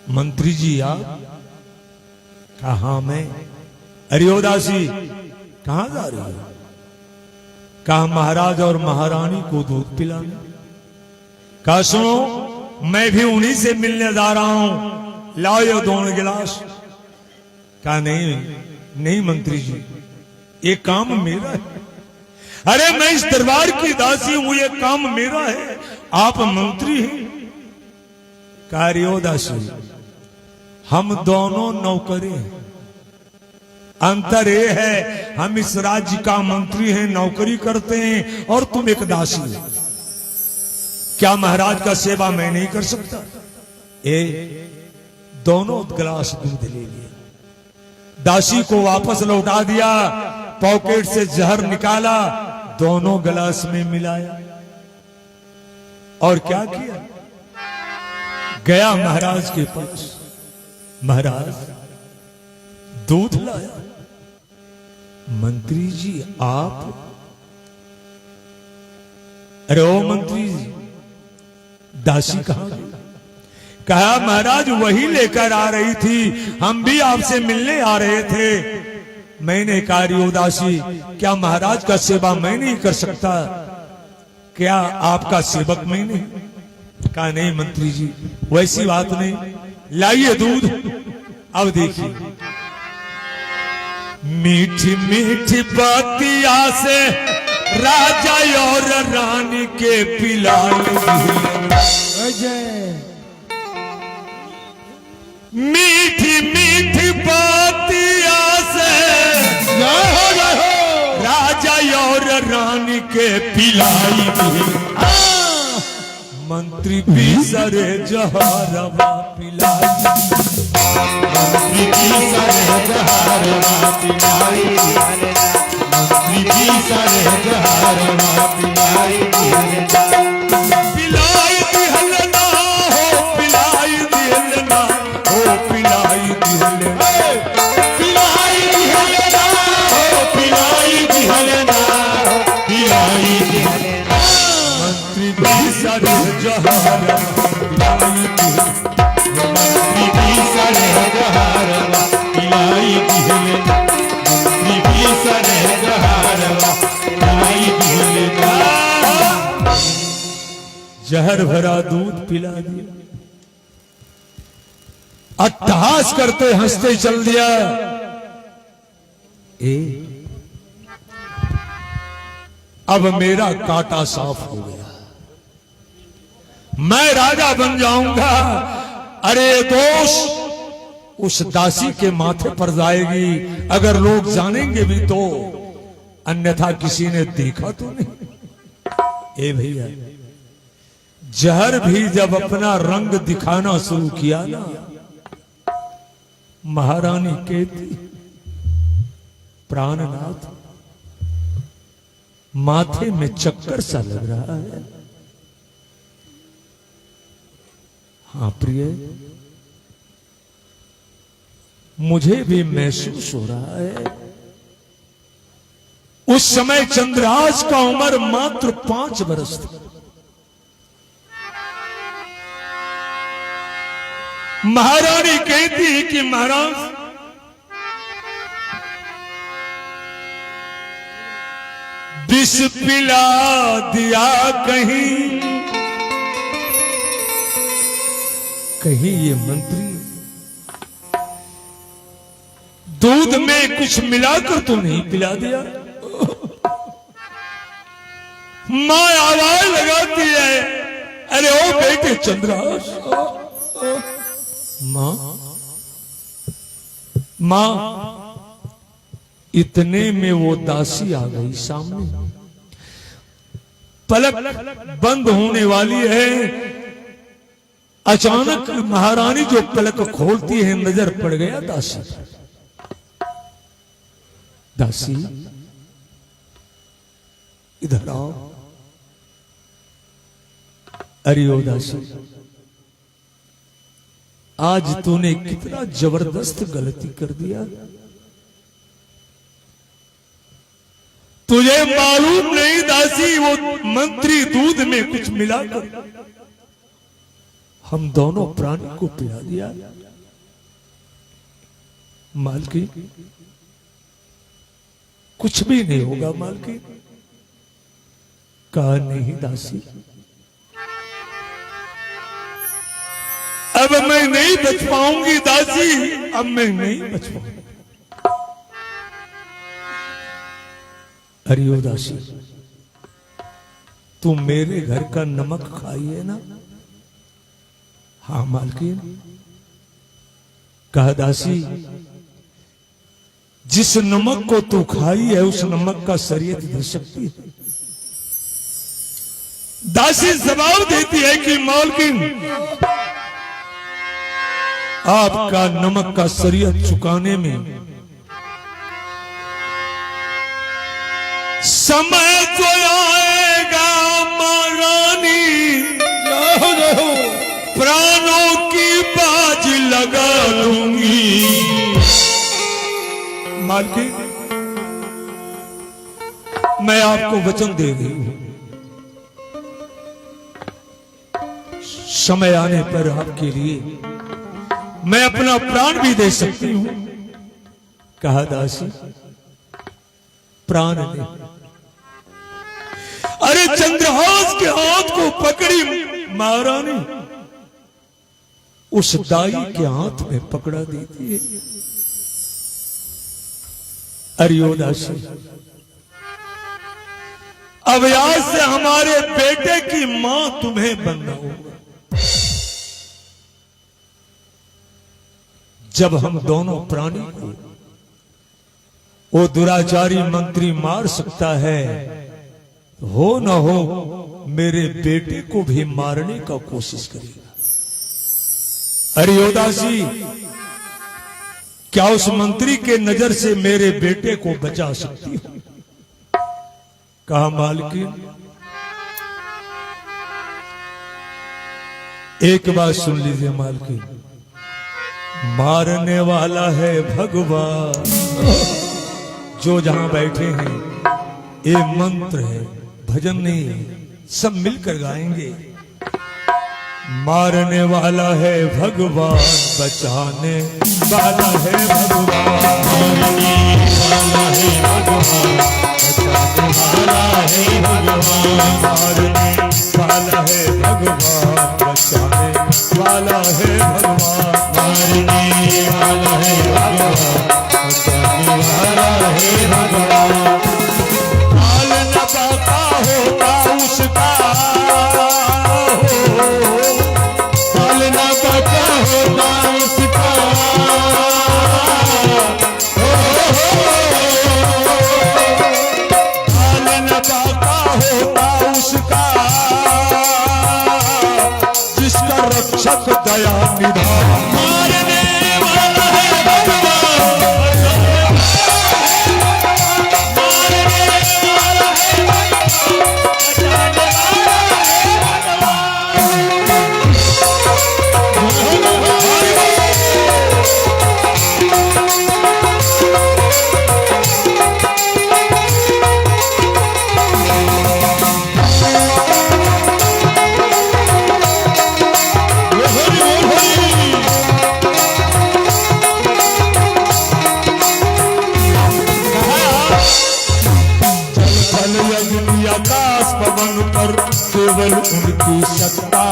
मंत्री जी आप? कहा मैं। अरे ओ दासी कहां जा रही हो? कहा महाराज और महारानी को दूध पिलाने। कहा सुनो मैं भी उन्हीं से मिलने जा रहा हूं, लाओ ये दोनों गिलास। कहा नहीं नहीं मंत्री जी, ये काम मेरा है। अरे मैं इस दरबार की दासी हूं, ये काम मेरा है, आप मंत्री हैं। कहा रे ओ दासी हम दोनों नौकरे हैं, अंतर ये है हम इस राज्य का मंत्री हैं, नौकरी करते हैं, और तुम एक दासी हो। क्या महाराज का सेवा मैं नहीं कर सकता? दोनों गिलास दूध ले लिए, दासी को वापस लौटा दिया, पॉकेट से जहर निकाला, दोनों गिलास में मिलाया और क्या किया? गया महाराज के पास, महाराज दूध लाया। मंत्री जी आप? अरे ओ मंत्री जी दासी कहां गई? कहा महाराज वही लेकर आ रही थी, हम भी आपसे मिलने आ रहे थे। मैंने कहा रे ओ दासी क्या महाराज का सेवा मैं नहीं कर सकता? क्या आपका सेवक मैं नहीं? कहा नहीं मंत्री जी वैसी बात नहीं, लाइए दूध। अब देखिए मीठी मीठी बातिया से राजा और रानी के पिलाई, मीठी मीठी बातिया से राजा और रानी के पिलाई, मंत्री भी सरे जहरवा पिलाई, मंत्री भी सरे जहरवा पिलाई, मंत्री भी सरे जहरवा पिलाई, पिलाई हलना हो जहर भरा दूध पिला दिया, अट्टहास करते हंसते चल दिया। अब मेरा कांटा साफ हो गया, मैं राजा बन जाऊंगा। अरे दोष उस दासी के माथे पर जाएगी, अगर लोग जानेंगे भी तो, अन्यथा किसी ने देखा तो नहीं। ए भैया, जहर भी जब अपना रंग दिखाना शुरू किया ना, महारानी कहती, प्राणनाथ माथे में चक्कर सा लग रहा है। हाँ प्रिय, मुझे भी महसूस हो रहा है। उस समय चंद्रहास का उम्र मात्र 5 वर्ष था। महारानी कहती कि महाराज, विष पिला दिया कहीं ये मंत्री दूध में कुछ मिलाकर तो नहीं पिला दिया। मां आवाज लगाती है, अरे ओ बेटे चंद्रहास, मां इतने में वो दासी आ गई सामने। पलक बंद होने वाली है, अचानक महारानी जो पलक खोलती है, नजर पड़ गया दासी। दासी इधर आओ। अरे ओ दासी, आज तूने कितना जबरदस्त गलती कर दिया। तुझे मालूम नहीं दासी, वो मंत्री दूध में कुछ मिलाकर हम दोनों प्राणी को पिला दिया। मालकी, कुछ भी नहीं होगा मालकी। कहा नहीं दासी, अब मैं नहीं बच पाऊंगी दासी, अब मैं नहीं बच पाऊंगी। अरे ओ दासी, तू मेरे घर का नमक खाई है ना? हाँ मालकिन। कहा दासी, जिस नमक को तू खाई है उस नमक का शरीयत दे सकती है? दासी जवाब देती है कि मालकिन, आपका नमक का शरीयत चुकाने में समय तो आएगा महारानी, प्राणों की बाज लगा लूंगी। मालकिन, मैं आपको वचन दे रही हूं, समय आने पर आपके लिए मैं अपना प्राण भी दे सकती हूं। कहा दासी, प्राण दे। अरे चंद्रहास के हाथ को पकड़ी महारानी, उस दाई के हाथ में पकड़ा देती है। अरे ओ दासी, अब आज से हमारे बेटे की मां तुम्हें बनना होगा। जब हम दोनों प्राणी को वो दुराचारी मंत्री मार सकता है, हो न हो मेरे बेटे को भी मारने का कोशिश करेगा। अरे ओ दासी, क्या उस मंत्री के नजर से मेरे बेटे को बचा सकती हो? कहा मालकिन, एक बात सुन लीजिए मालकिन, मारने वाला है भगवान। जो जहां बैठे हैं, ये मंत्र है, भजन नहीं है, सब मिलकर गाएंगे। मारने वाला है भगवान, बचाने वाला है भगवान, मारने वाला है भगवान, बचाने वाला है भगवान, मारने वाला है भगवान, बचाने वाला है भगवान, मारने वाला है भगवान, बचाने वाला है भगवान। काल न बाका होता उसका, काल न बाका होता उसका, काल न बाका होता उसका, जिसका रक्षक दया निधान। मारने वाला है भगवान, मारने वाला है भगवान, बचाने वाला है जल थल अग्नि आकाश पवन पर केवल उनकी सत्ता,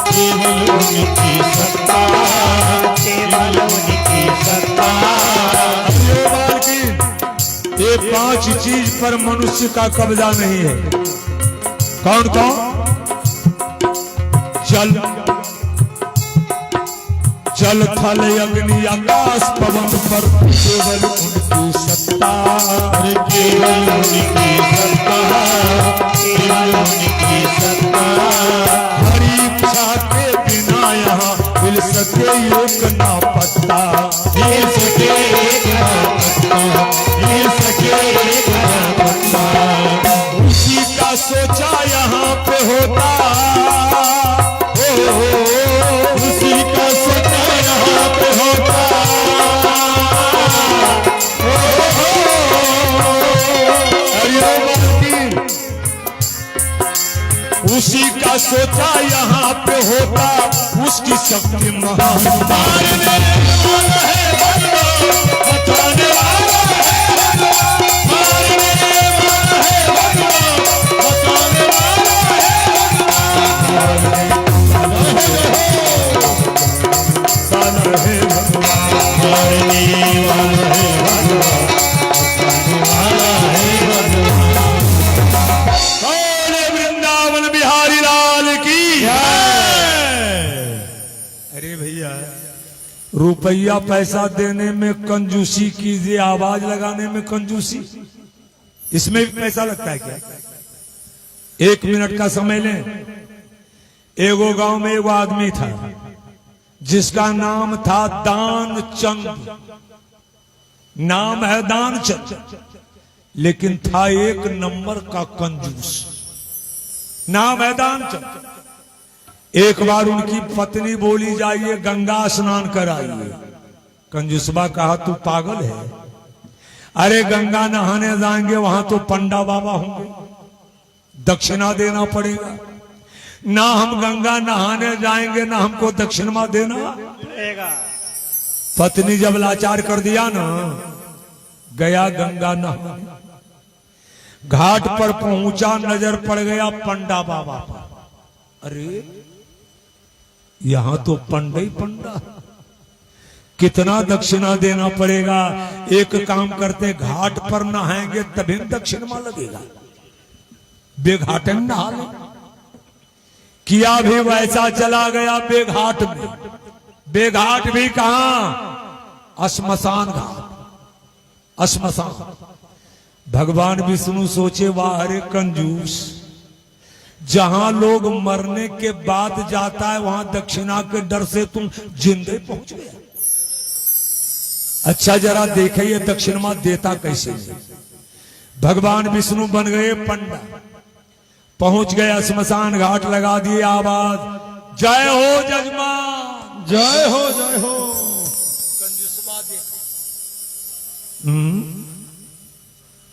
केवल उनकी सत्ता, केवल उनकी सत्ता। ये बालकी, ये 5 चीज पर मनुष्य का कब्जा नहीं है। कौन कौन? जल, जल थल अग्नि आकाश पवन पर केवल उनकी सत्ता, केवल उनकी सत्ता, केवल उनकी सत्ता। हरी इच्छा के बिना यहाँ मिल सके एक ना पत्ता, मिल सके एक ना पत्ता, मिल सके एक ना पत्ता। उसी का सोचा यहाँ पे होता, उसी का सोचा यहाँ पे होता, अरे बालकी, उसी का सोचा यहाँ पे होता, उसकी शक्ति महान। मारने वाला है भगवान, बचाने वाला है भगवान, मारने वाला है भगवान, बचाने वाला है साला है भगवान, मारने वाला है भगवान, बचाने वाला है भगवान। बोले वृंदावन बिहारी लाल की। अरे भैया, रुपया पैसा देने में कंजूसी कीजिए, आवाज लगाने में कंजूसी, इसमें भी पैसा लगता है क्या? 1 मिनट का समय लें। एगो गांव में एगो आदमी था जिसका नाम था दान चंद, नाम है दान चंद, लेकिन था 1 नंबर का कंजूस। नाम है दान चंद। एक बार उनकी पत्नी बोली, जाइए गंगा स्नान कराइए। कंजूसबा कहा, तू पागल है? अरे गंगा नहाने जाएंगे वहां तो पंडा बाबा होंगे, दक्षिणा देना पड़ेगा। ना हम गंगा नहाने जाएंगे ना हमको दक्षिणा देना पड़ेगा। पत्नी जब लाचार कर दिया ना, गया गंगा नहाने, घाट पर पहुंचा, नजर पड़ गया पंडा बाबा पर। अरे यहां तो पंडा ही पंडा, कितना दक्षिणा देना पड़ेगा? एक काम करते, घाट पर नहाएंगे तभी दक्षिणा लगेगा, बेघाटे में नहा ले। किया भी वैसा, चला गया बेघाट में। बेघाट भी कहां? श्मशान घाट, श्मशान। भगवान विष्णु सोचे, वाह रे कंजूस, जहां लोग मरने के बाद जाता है वहां दक्षिणा के डर से तुम जिंदे पहुंच गया। अच्छा जरा देखिए दक्षिणा देता कैसे। भगवान विष्णु बन गए पंडा, पहुंच गए श्मशान घाट, लगा दिए आवाज, जय हो जजमान, जय हो जय हो।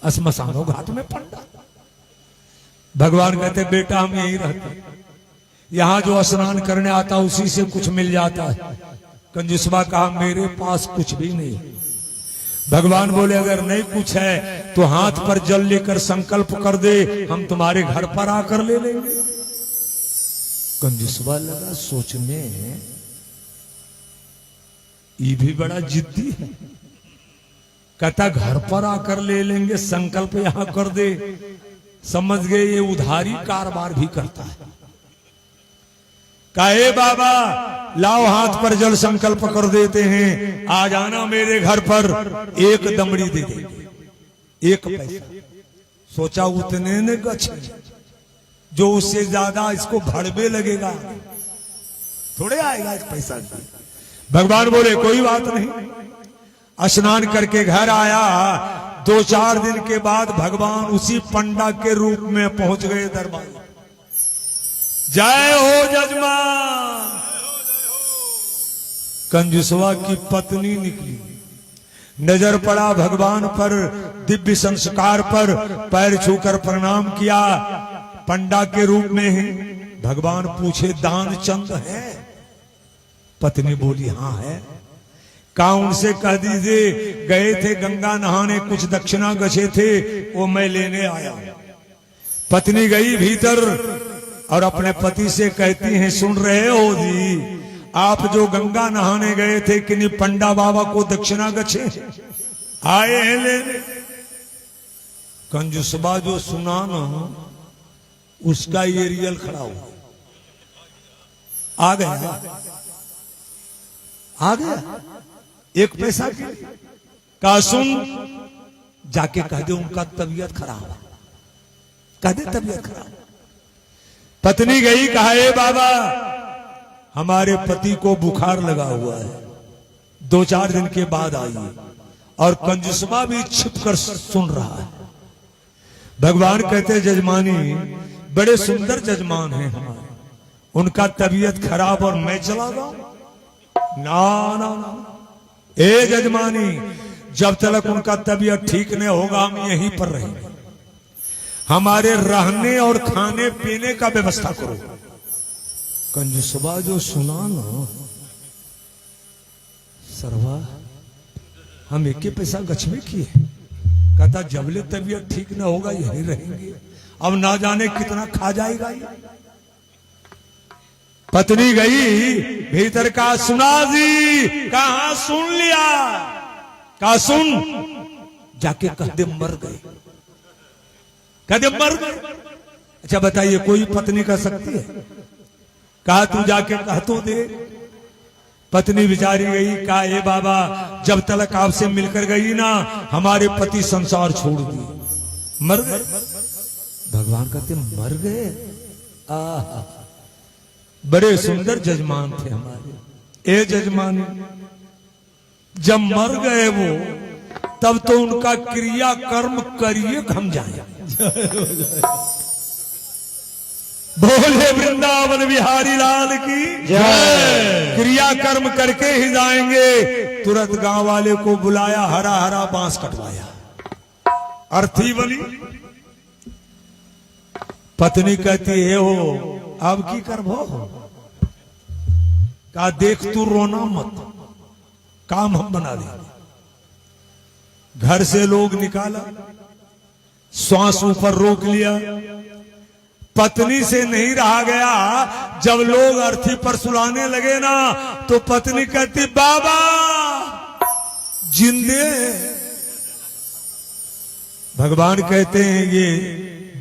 श्मशानो घाट में पंडा। भगवान कहते, बेटा हम यही रहते, यहां जो स्नान करने आता उसी से कुछ मिल जाता है। कंजूसबा कहा, मेरे पास कुछ भी नहीं। भगवान बोले, अगर नहीं कुछ है तो हाथ पर जल लेकर संकल्प कर दे, हम तुम्हारे घर पर आकर ले लेंगे। कंजूसवा लगा सोचने, ये भी बड़ा जिद्दी है। कहता घर पर आकर ले लेंगे, संकल्प यहां कर दे। समझ गए ये उधारी कारोबार भी करता है। कहे बाबा लाओ हाथ पर जल संकल्प कर देते हैं, आ जाना मेरे घर पर, एक दमड़ी दे देंगे, एक पैसा। सोचा उतने ने गछ, जो उससे ज्यादा इसको भड़वे लगेगा, थोड़े आएगा इस पैसा। भगवान बोले कोई बात नहीं। स्नान करके घर आया, 2-4 दिन के बाद भगवान उसी पंडा के रूप में पहुंच गए दरबार। जय हो जजमान। कंजूसवा की पत्नी निकली, नजर पड़ा भगवान पर, दिव्य संस्कार पर, पैर छूकर प्रणाम किया। पंडा के रूप में ही भगवान पूछे दान चंद है? पत्नी बोली हाँ है। कहा उनसे कह दीजिए गए थे गंगा नहाने, कुछ दक्षिणा गछे थे, वो मैं लेने आया। पत्नी गई भीतर और अपने पति से कहती हैं सुन रहे हो जी, आप जो गंगा नहाने गए थे कि पंडा बाबा को दक्षिणा गछे आए हैं लेने। कंजूसबा जो सुना ना, उसका ये रियल खड़ा हुआ, आ गया आ गया एक पैसा की। कहा सुन, जाके कह दे उनका तबीयत खराब, कह दे तबीयत खराब। पत्नी गई, कहा ए बाबा हमारे पति को बुखार लगा हुआ है, 2-4 दिन के बाद आइए। और कंजूसबा भी छिप कर सुन रहा है। भगवान कहते जजमानी बड़े सुंदर जजमान हैं हमारे, उनका तबीयत खराब और मैं चला जाऊं? ना ना ना, ए जजमानी जब तक उनका तबीयत ठीक नहीं होगा हम यहीं पर रहेंगे, हमारे रहने और खाने पीने का व्यवस्था करो। कंजूसबा जो सुना ना, सरवा हम एक पैसा गछ में किए, कहता जबले तबीयत ठीक ना होगा यहीं रहेंगे, अब ना जाने कितना खा जाएगा ये। पत्नी गई भीतर, का सुना जी? कहा सुन लिया। कहा सुन, जाके कह दे मर गए, कह दे मर गए। अच्छा बताइए कोई पत्नी कह सकती है? कहा तू जाके कह तो दे। पत्नी बिचारी गई, कहा ए बाबा जब तक आपसे मिलकर गई ना, हमारे पति संसार छोड़ दिए, मर गए। भगवान कहते मर गए? आहा, बड़े सुंदर जजमान थे हमारे। ए जजमान जब मर गए वो, तब तो उनका क्रिया कर्म करिए हम जाए। बोले वृंदावन बिहारी लाल की जय। क्रिया कर्म करके ही जाएंगे। तुरंत गांव वाले को बुलाया, हरा हरा बांस कटवाया, अर्थी बनी। पत्नी कहती है हो अब की करबो? कहा देख तू रोना मत, काम हम बना देंगे। घर से लोग निकाला, श्वास ऊपर रोक लिया। पत्नी से नहीं रहा गया। जब लोग अर्थी पर सुलाने लगे ना, तो पत्नी कहती बाबा जिंदे। भगवान कहते हैं ये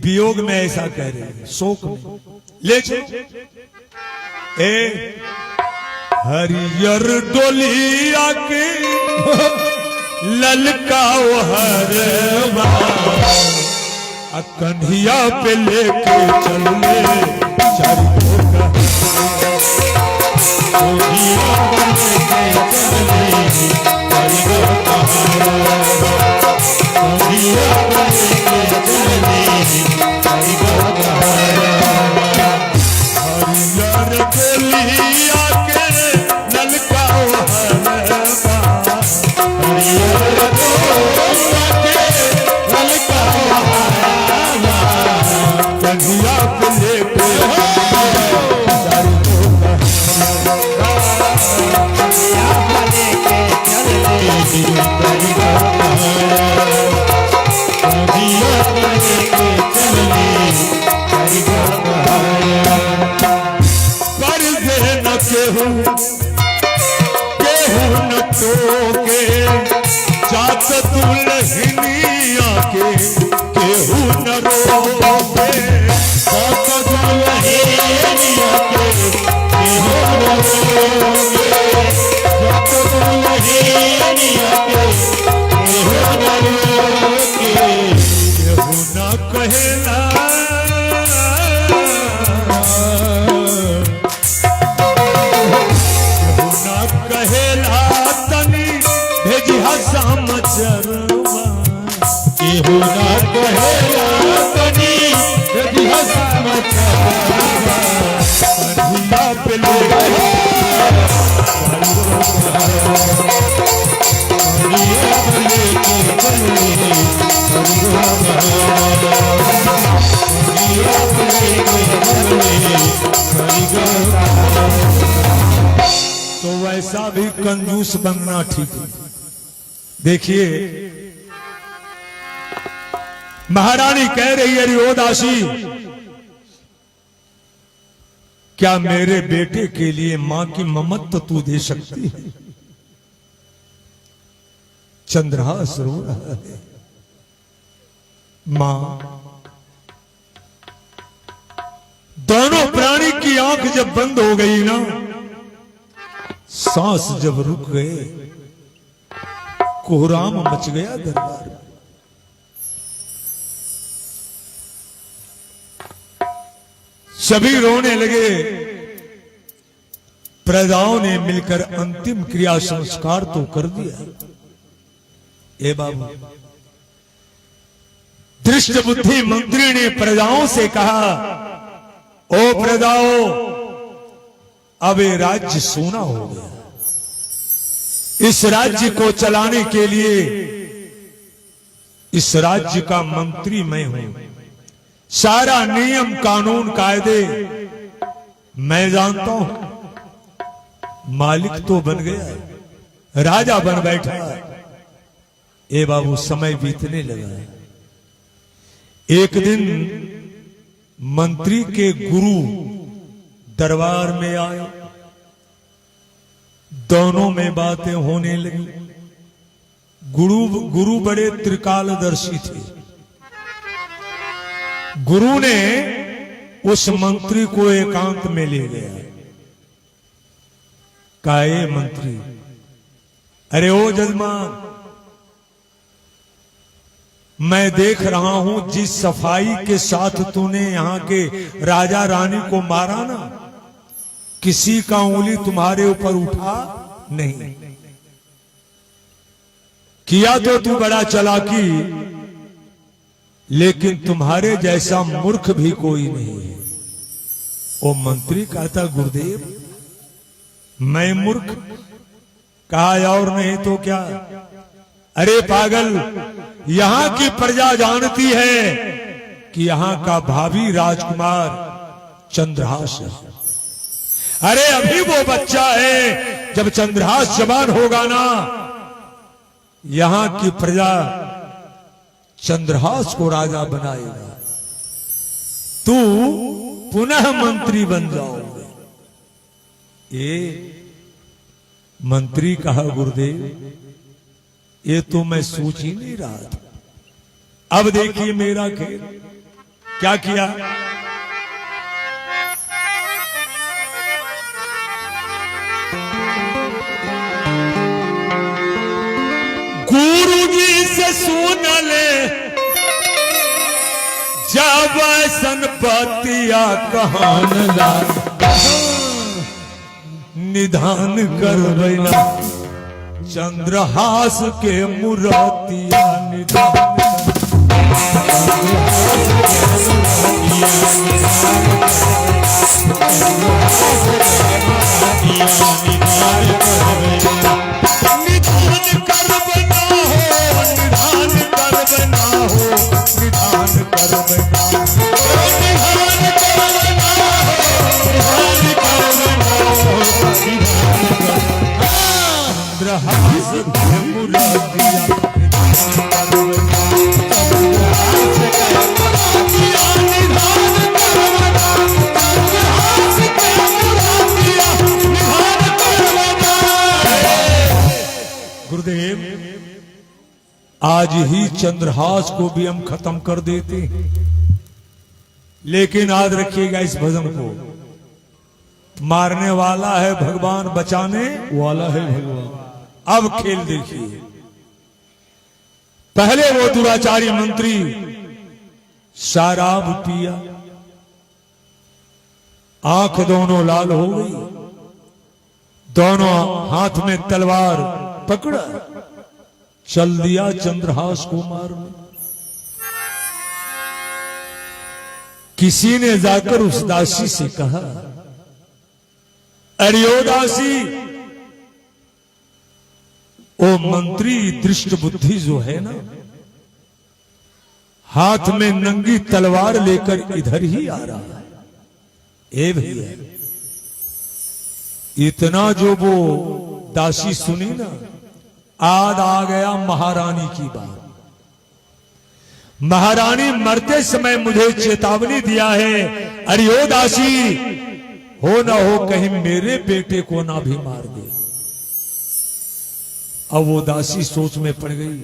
वियोग में ऐसा कह रहे हैं, शोक में। ले चलो ए हरियर डोलिया के ललकाओ हरवा, कन्हिया पे लेके चल ले चारों का। कन्हिया पे लेके चल ले चारों का। कन्हिया पे लेके चल ले चारों का। हरियर डोलिया के ललकाओ हरवा, हरियर डोलिया के ललकाओ हरवा, कन्हिया पे लेके चारों का। न रोवे भक्त दुल्हनिया के केहू न रोवे भक्त दुल्हनिया के केहू न रोवे केहू न कहेला केहू न कहेला तनी भेजिहा समाचारवा केहू न कहेला तनी भेजिहा समाचारवा कन्हैया पे ले कन्हैया पे लेके चले कन्हैया पे लेके चले तो वैसा भी कंजूस बनना ठीक है। देखिए महारानी कह रही है रे ओ दासी, क्या मेरे बेटे के लिए मां की ममता तू दे सकती है? चंद्रहास रो रहा है। मां, दोनों प्राणी की आंख जब बंद हो गई ना, सांस जब रुक गए, कोहराम मच गया दरबार में। सभी रोने लगे। प्रजाओं ने मिलकर अंतिम क्रिया संस्कार तो कर दिया। ए बाबू, दृष्ट बुद्धि मंत्री ने प्रजाओं से कहा, ओ प्रजाओं, अब ये राज्य सोना हो गया। इस राज्य को चलाने के लिए इस राज्य का मंत्री मैं हूं। सारा नियम कानून कायदे मैं जानता हूं। मालिक तो बन गया, राजा बन बैठा। ए बाबू, समय बीतने लगा। एक दिन मंत्री के गुरु दरबार में आए। दोनों में बातें होने लगी। गुरु बड़े त्रिकालदर्शी थे। गुरु ने उस मंत्री को एकांत में ले गया। कहा, ए मंत्री, अरे ओ जजमान, मैं देख रहा हूं जिस सफाई के साथ तूने यहां के राजा रानी को मारा ना, किसी का उंगली तुम्हारे ऊपर उठा नहीं। किया तो तू बड़ा चालाकी, लेकिन तुम्हारे जैसा मूर्ख भी कोई नहीं है। वो मंत्री कहता, गुरुदेव, मैं मूर्ख? कहा, और नहीं तो क्या? अरे पागल, यहां की प्रजा जानती है कि यहां का भावी राजकुमार चंद्रहास है। अरे अभी वो बच्चा है, जब चंद्रहास जवान होगा ना, यहां की प्रजा चंद्रहास को राजा बनाएगा। तू पुनः मंत्री बन जाओगे। ये मंत्री कहा, गुरुदेव, ये तो मैं सोच ही नहीं रहा था। अब देखिए मेरा खेल क्या किया। गुरु जी से सुन ले जब संपत्तिया कहान ला, निधान कर बैला चंद्रहास के मुरातिया। निधान चंद्रहास के मुरातिया। आज ही चंद्रहास को भी हम खत्म कर देते हैं। लेकिन याद रखिएगा इस भजन को, मारने वाला है भगवान, बचाने वाला है भगवान। अब खेल देखिए। पहले वो दुराचारी मंत्री शराब पिया, आंख दोनों लाल हो गई, दोनों हाथ में तलवार पकड़ा, चल दिया चंद्रहास को मारने। किसी ने जाकर उस दासी से कहा, अरे ओ दासी, ओ मंत्री दृष्ट बुद्धि जो है ना, हाथ में नंगी तलवार लेकर इधर ही आ रहा है। ए भैया, इतना जो वो दासी सुनी ना, आज आ गया महारानी की बात। महारानी मरते समय मुझे चेतावनी दिया है, अरे ओ दासी, हो ना हो कहीं मेरे बेटे को ना भी मार दे। अब वो दासी सोच में पड़ गई,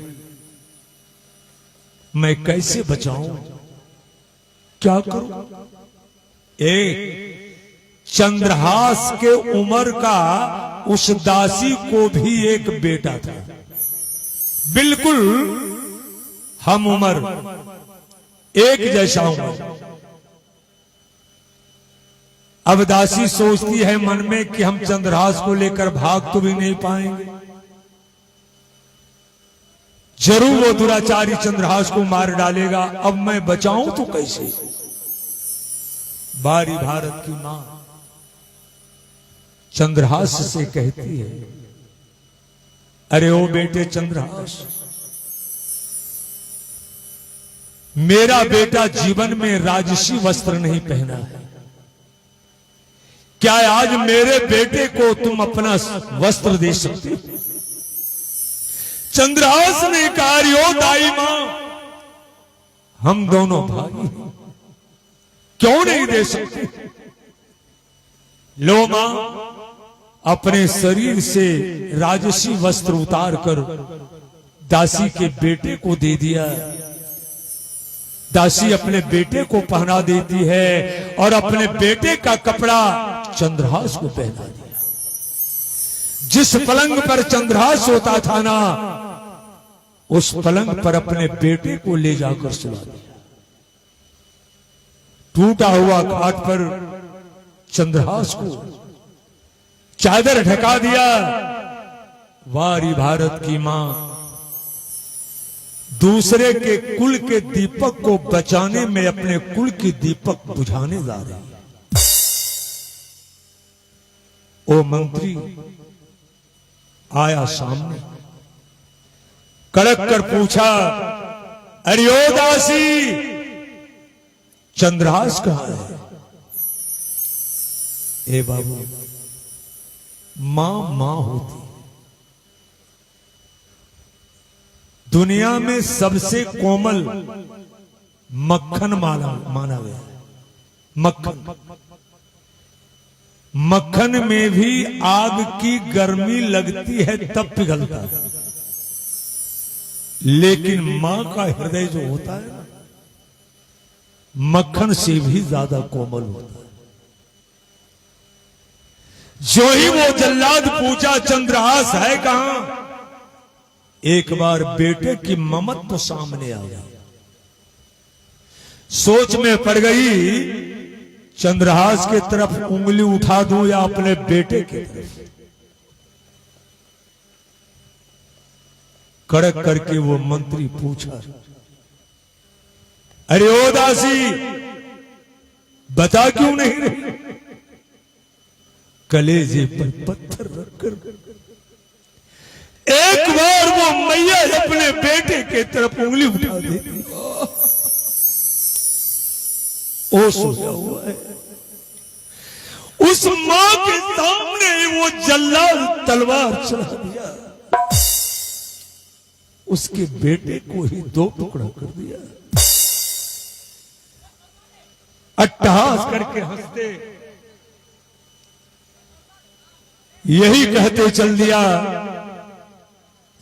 मैं कैसे बचाऊं, क्या करूं। एक चंद्रहास के उम्र का उस दासी को भी एक बेटा था, बिल्कुल हम उम्र, एक जैसा उम्र। अब दासी सोचती है मन में कि हम चंद्रहास को लेकर भाग तो भी नहीं पाएंगे, जरूर वो दुराचारी चंद्रहास को मार डालेगा। अब मैं बचाऊं तो कैसे। बारी भारत की मां चंद्रहास से कहती है, अरे ओ बेटे चंद्रहास, मेरा बेटा जीवन में राजसी वस्त्र नहीं पहना है, क्या आज मेरे बेटे को तुम अपना वस्त्र दे सकते हो। चंद्रहास ने कहा, ओ दाई मां, हम दोनों भाई हैं, क्यों नहीं दे सकते। लो मां, अपने शरीर से राजसी वस्त्र उतार कर दासी के बेटे को दे दिया। दासी अपने बेटे को पहना देती है और अपने बेटे का कपड़ा चंद्रहास को पहना दिया। जिस पलंग पर चंद्रहास सोता था ना, उस पलंग पर अपने बेटे को ले जाकर सुला दिया। टूटा हुआ खाट पर चंद्रहास को चादर ढका दिया। वारी भारत की मां दूसरे के कुल के दीपक को बचाने में अपने कुल की दीपक बुझाने जा रही है। ओ मंत्री आया सामने, कड़क कर पूछा, अरे ओ दासी, चंद्रहास कहां है। ए बाबू, मां मां होती, दुनिया में सबसे कोमल मक्खन माना गया है। मक्खन, मक्खन में भी आग की गर्मी लगती है तब पिघलता है, लेकिन मां का हृदय जो होता है ना, मक्खन से भी ज्यादा कोमल होता है। जो ही वो जल्लाद पूछा, चंद्रहास है कहां। एक बार बेटे की ममत तो सामने आ गई, सोच में पड़ गई, चंद्रहास के तरफ उंगली उठा दूं या अपने बेटे के तरफ। कड़क करके वो मंत्री पूछा, अरे ओ दासी, बता क्यों नहीं रही। कलेजे पर पत्थर रखकर एक बार वो मैया अपने बेटे के तरफ उंगली उठा देती। ओ सोया हुआ है, उस मां के सामने वो जल्लाद तलवार चला दिया, उसके बेटे को ही दो टुकड़ा कर दिया। अट्टहास करके हंसते यही कहते चल दिया,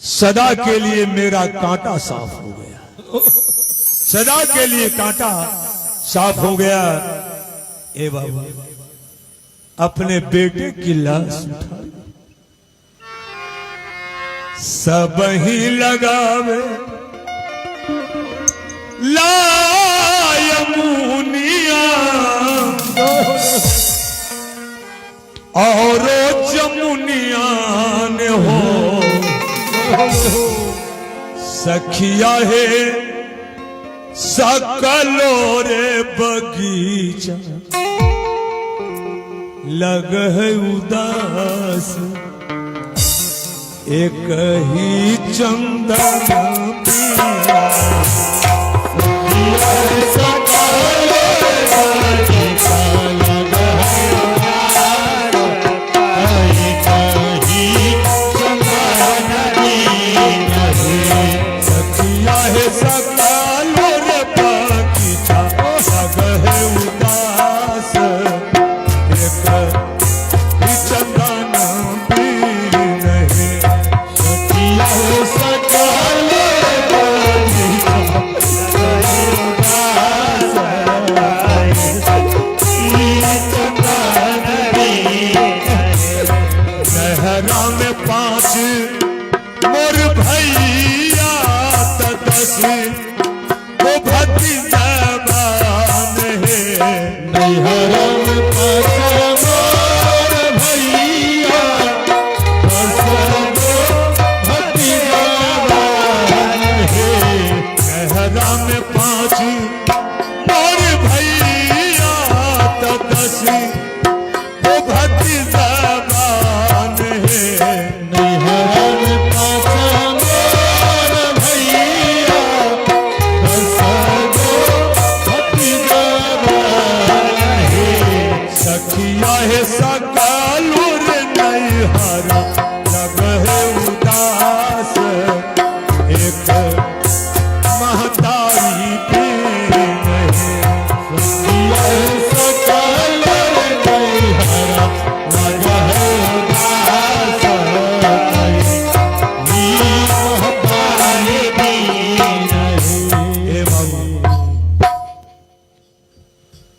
सदा के लिए मेरा कांटा साफ हो गया, सदा के लिए कांटा साफ हो गया। ए बाबा, अपने बेटे की लाश उठा सब ही लगावे लायमुनिया और जमुनिया ने हो सखिया है सकलो रे बगीचा लग है उदास एक ही चंदन पिया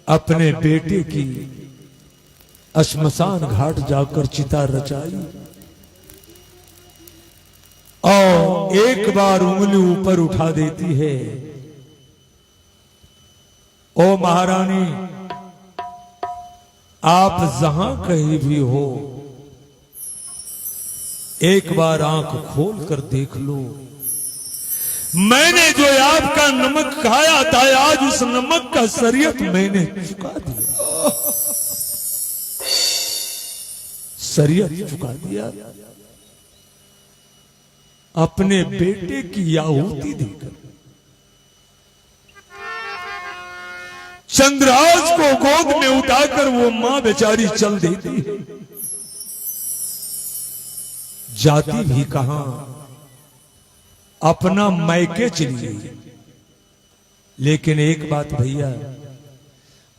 अपने बेटे की श्मशान घाट जाकर चिता रचाई और एक बार उंगली ऊपर उठा देती है। ओ महारानी, आप जहां कहीं भी हो, एक बार आंख खोल कर देख लो। मैंने जो आपका नमक खाया था, आज उस नमक का शरीयत मैंने चुका दिया, शरीयत चुका दिया। अपने बेटे की आहुति देकर चंद्रहास को गोद में उठाकर वो मां बेचारी चल देती है। जाती भी कहां, अपना मैके चली गई। लेकिन एक बात भैया,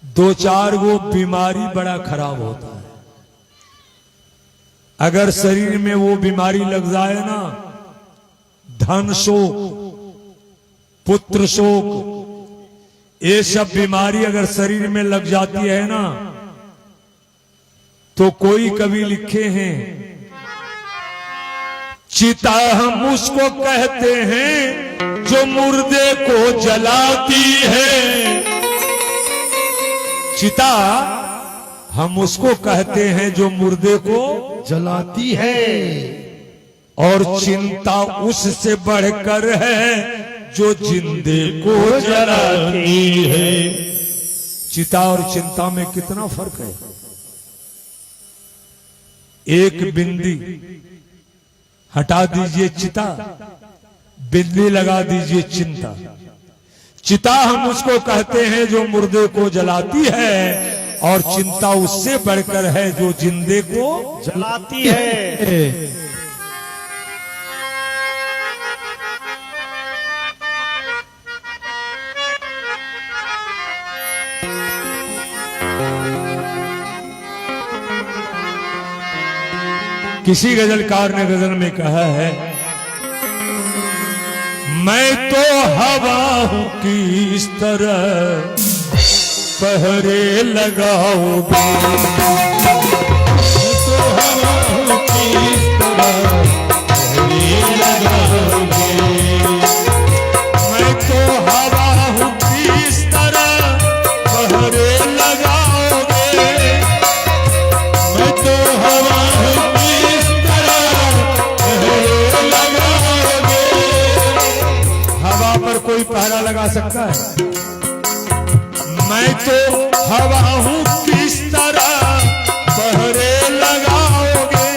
दो चार वो बीमारी बड़ा खराब होता है। अगर शरीर में वो बीमारी लग जाए ना, धन शोक, पुत्र शोक, ये सब बीमारी अगर शरीर में लग जाती है ना, तो कोई कवि लिखे हैं, चिता हम उसको कहते हैं जो मुर्दे को जलाती है। चिता हम उसको कहते हैं जो मुर्दे को जलाती है, और चिंता उससे बढ़कर है जो जिंदे को जलाती है। चिता और चिंता में कितना फर्क है। एक बिंदी हटा दीजिए चिता, बिंदी लगा दीजिए चिंता। चिता हम उसको कहते हैं जो मुर्दे को जलाती है, और चिंता उससे बढ़कर है जो जिंदे को जलाती है। किसी गजलकार ने गजल में कहा है, मैं तो हवा हूं किस तरह पहरे लगाओगे, तो हवा हूँ किस तरह पहरे लगाओगे, मैं तो हवा हूं किस तरह पहरे लगाओगे, मैं तो हवा हूँ किस तरह पहरे लगाओगे। हवा पर कोई पहरा लगा सकता है? मैं तो हवा हूं किस तरह पहरे लगाओगे,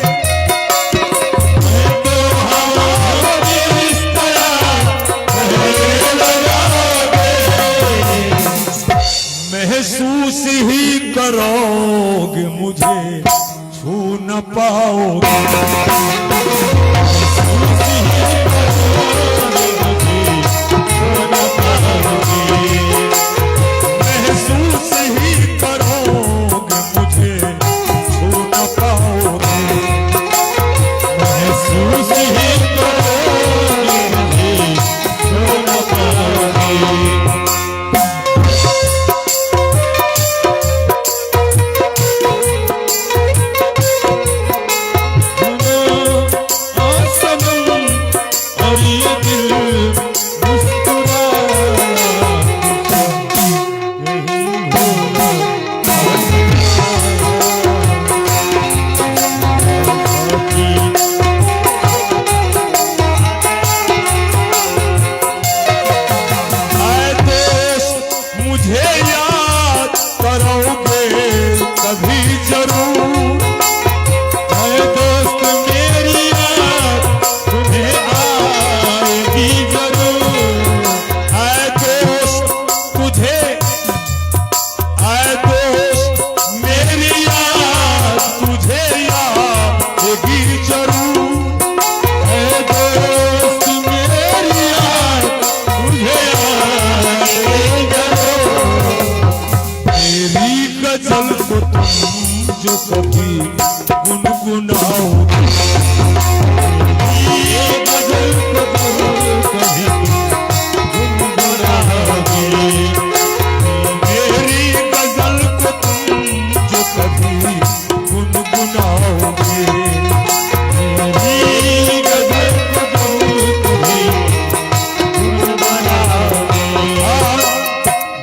मैं तो हवा हूँ किस तरह पहरे लगाओगे। महसूस ही करोगे मुझे छू न पाओगे, महसूस ही करोगे मुझे छू न पाओगे, महसूस ही करोगे मुझे छू न पाओगे। आए दोस्त मुझे याद करोगे कभी जरूर, अरे दोस्त मेरी याद तुम्हें आएगी जरूर। आए दोस्त तुझे, आए दोस्त मेरी याद तुझे आएगी जरूर, अरे दोस्त मेरी याद तुझे आएगी जरूर। मेरी गजल को तुम जो कभी गुनगुनाओगे, ये गजल को तुम कभी गुनगुनाओगे। मेरी गजल को तुम जो कभी गुनगुनाओगे, मेरी गजल को तुम कभी गुनगुनाओगे।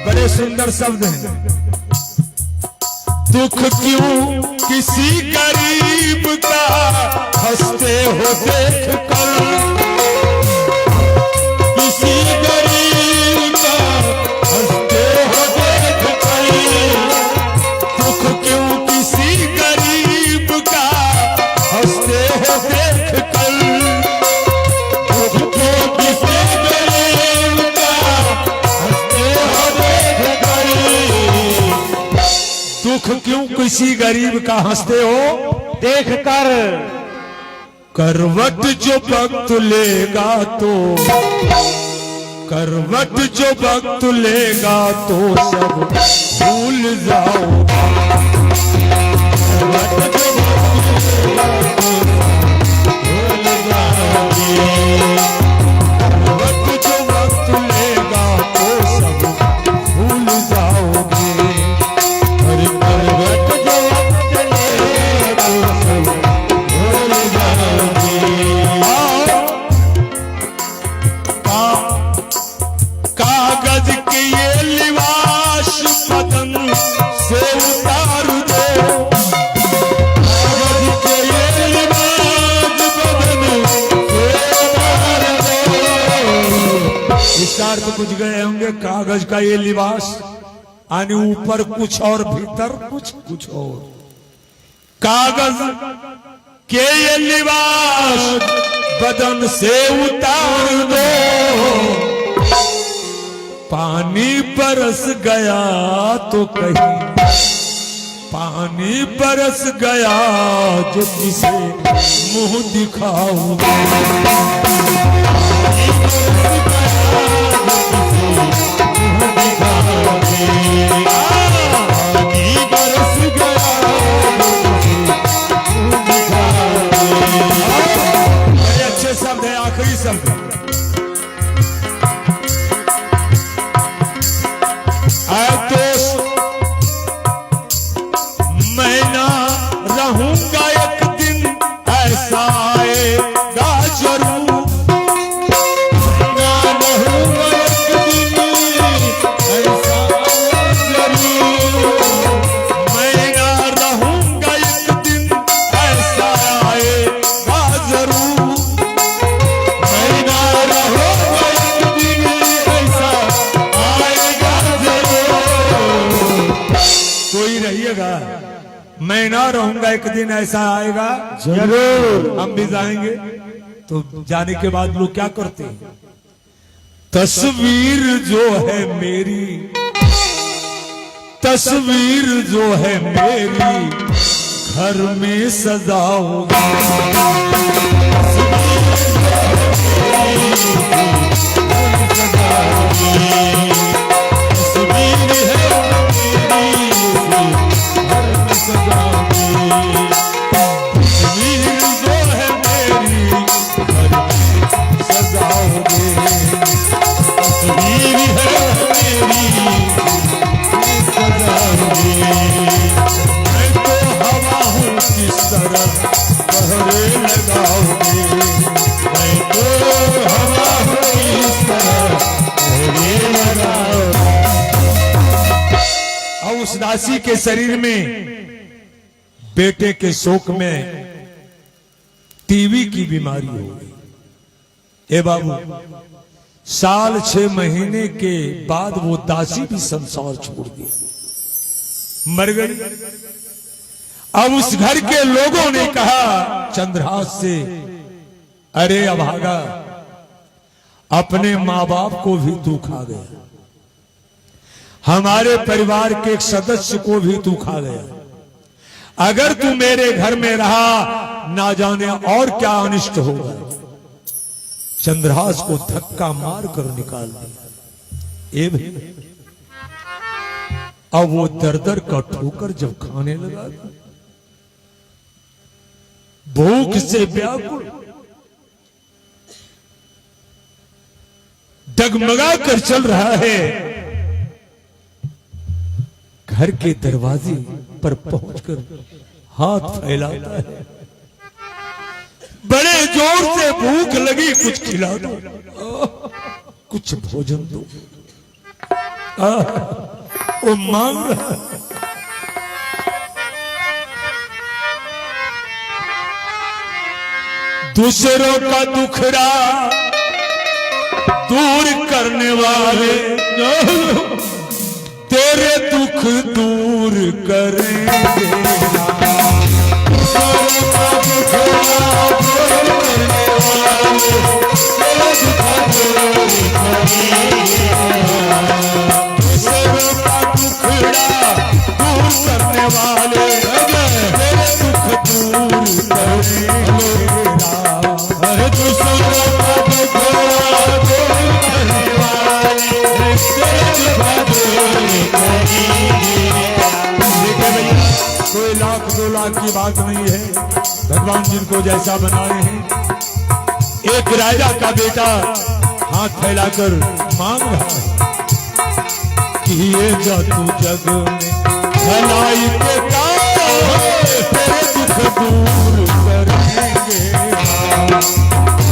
बड़े सुंदर शब्द हैं। दुख क्यों किसी गरीब का हंसते हो देख कर, किसी गरीब का हंसते हो देख कर। दुख क्यों किसी गरीब का हंसते हो देख कर, दुख क्यों किसी गरीब का हंसते हो देख कर। दुख क्यों किसी गरीब का हंसते हो देख कर। करवट जो वक्त लेगा तो, करवट जो वक्त लेगा तो सब भूल जाओगे, करवट जो वक्त लेगा तो भूल जाओगे। करवट जो वक्त लेगा तो सब भूल जाओगे, अरे करवट जो वक्त लेगा तो सब भूल जाओगे। कागज के ये लिबास बदन से उतार दो, कागज के ये लिबास बदन से उतार दो। इसका अर्थ कुछ गए होंगे, कागज का ये लिबास यानी ऊपर कुछ और भीतर कुछ और। कागज के ये लिबास बदन से उतार दो, पानी बरस गया तो कहीं, पानी बरस गया जो किसे मुंह दिखाऊंगा, बड़े अच्छे शब्द है, आखिरी शब्द मैं ना रहूंगा, एक दिन ऐसा आएगा जरूर। हम भी जाएंगे। तो जाने के बाद लोग क्या करते हैं, तस्वीर जो है मेरी, तस्वीर जो है मेरी घर में सजाओगे। उस दासी के शरीर में बेटे के शोक में टीबी की बीमारी हो गई। ए बाबू, साल 6 महीने के बाद वो दासी भी संसार छोड़ दी, मर गई। अब उस घर के लोगों ने कहा चंद्रहास से, अरे अभागा, अपने माँ बाप को भी तू खा गया, हमारे परिवार के एक सदस्य को भी तू खा गया, अगर तू मेरे घर में रहा ना जाने और क्या अनिष्ट होगा। चंद्रहास को धक्का मार कर निकाल दिया। ए भाई, अब वो दर दर का ठोकर जब खाने लगा, भूख से व्याकुल, डगमगा कर चल रहा है, घर के दरवाजे पर पहुंचकर हाथ फैलाता है, बड़े जोर से भूख लगी, कुछ खिला दो, कुछ भोजन दो। वो मांग रहा है। दूसरों का दुखड़ा दूर करने वाले तेरे दुख दूर करेंगे। दूसरों का दुखड़ा दूर करने वाले तेरे दुख दूर करेंगे। दूसरों का दुखड़ा दूर करने वाले तेरे दुख दूर करेंगे। अरे दूसरों का दुखड़ा दूर करने वाले तेरे दुख दूर करेंगे। कोई लाख 2 लाख की बात नहीं है, भगवान जिनको जैसा बनाए हैं। एक राजा का बेटा हाथ फैलाकर मांग रहा है कि ये जा तू जग में भलाई के काम तेरे दुख दूर करेंगे।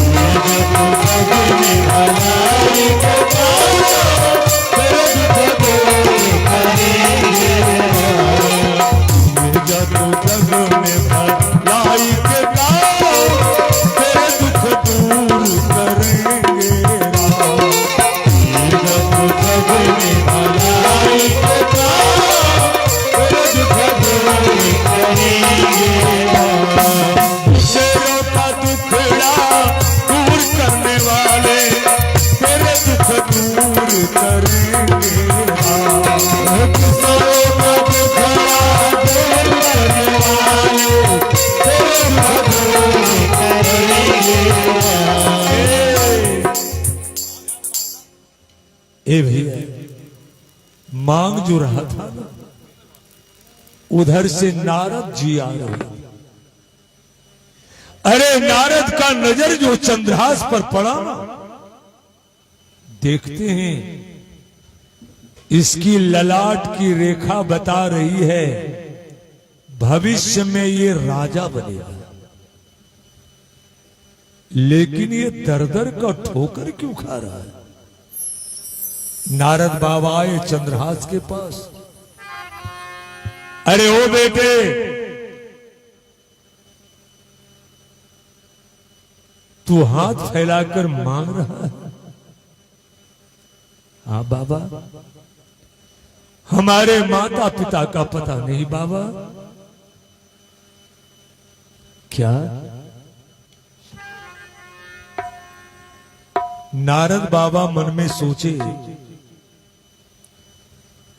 ये जा तू जग में भलाई के काम तेरे दुख दूर करेंगे। ये जा तू जग में भलाई के काम तेरे दुख दूर करेंगे। ये जा तू जग में भलाई के काम तेरे दुख दूर करेंगे। दूसरों का दुखड़ा दूर करने वाले तेरे दुख दूर करेंगे। दूसरों का दुखड़ा दूर करने वाले तेरे दुख दूर करेंगे। ए भैया, मांग जो रहा था ना, उधर से नारद जी आ रहे। अरे नारद का नजर जो चंद्रहास पर पड़ा ना, देखते हैं इसकी ललाट की रेखा बता रही है भविष्य में ये राजा बनेगा। लेकिन ये दर दर का ठोकर क्यों खा रहा है? नारद बाबा आए चंद्रहास के पास। अरे ओ बेटे, तू हाथ फैलाकर मांग रहा है? हाँ बाबा, हमारे माता पिता का पता नहीं बाबा। क्या? नारद बाबा मन में सोचे,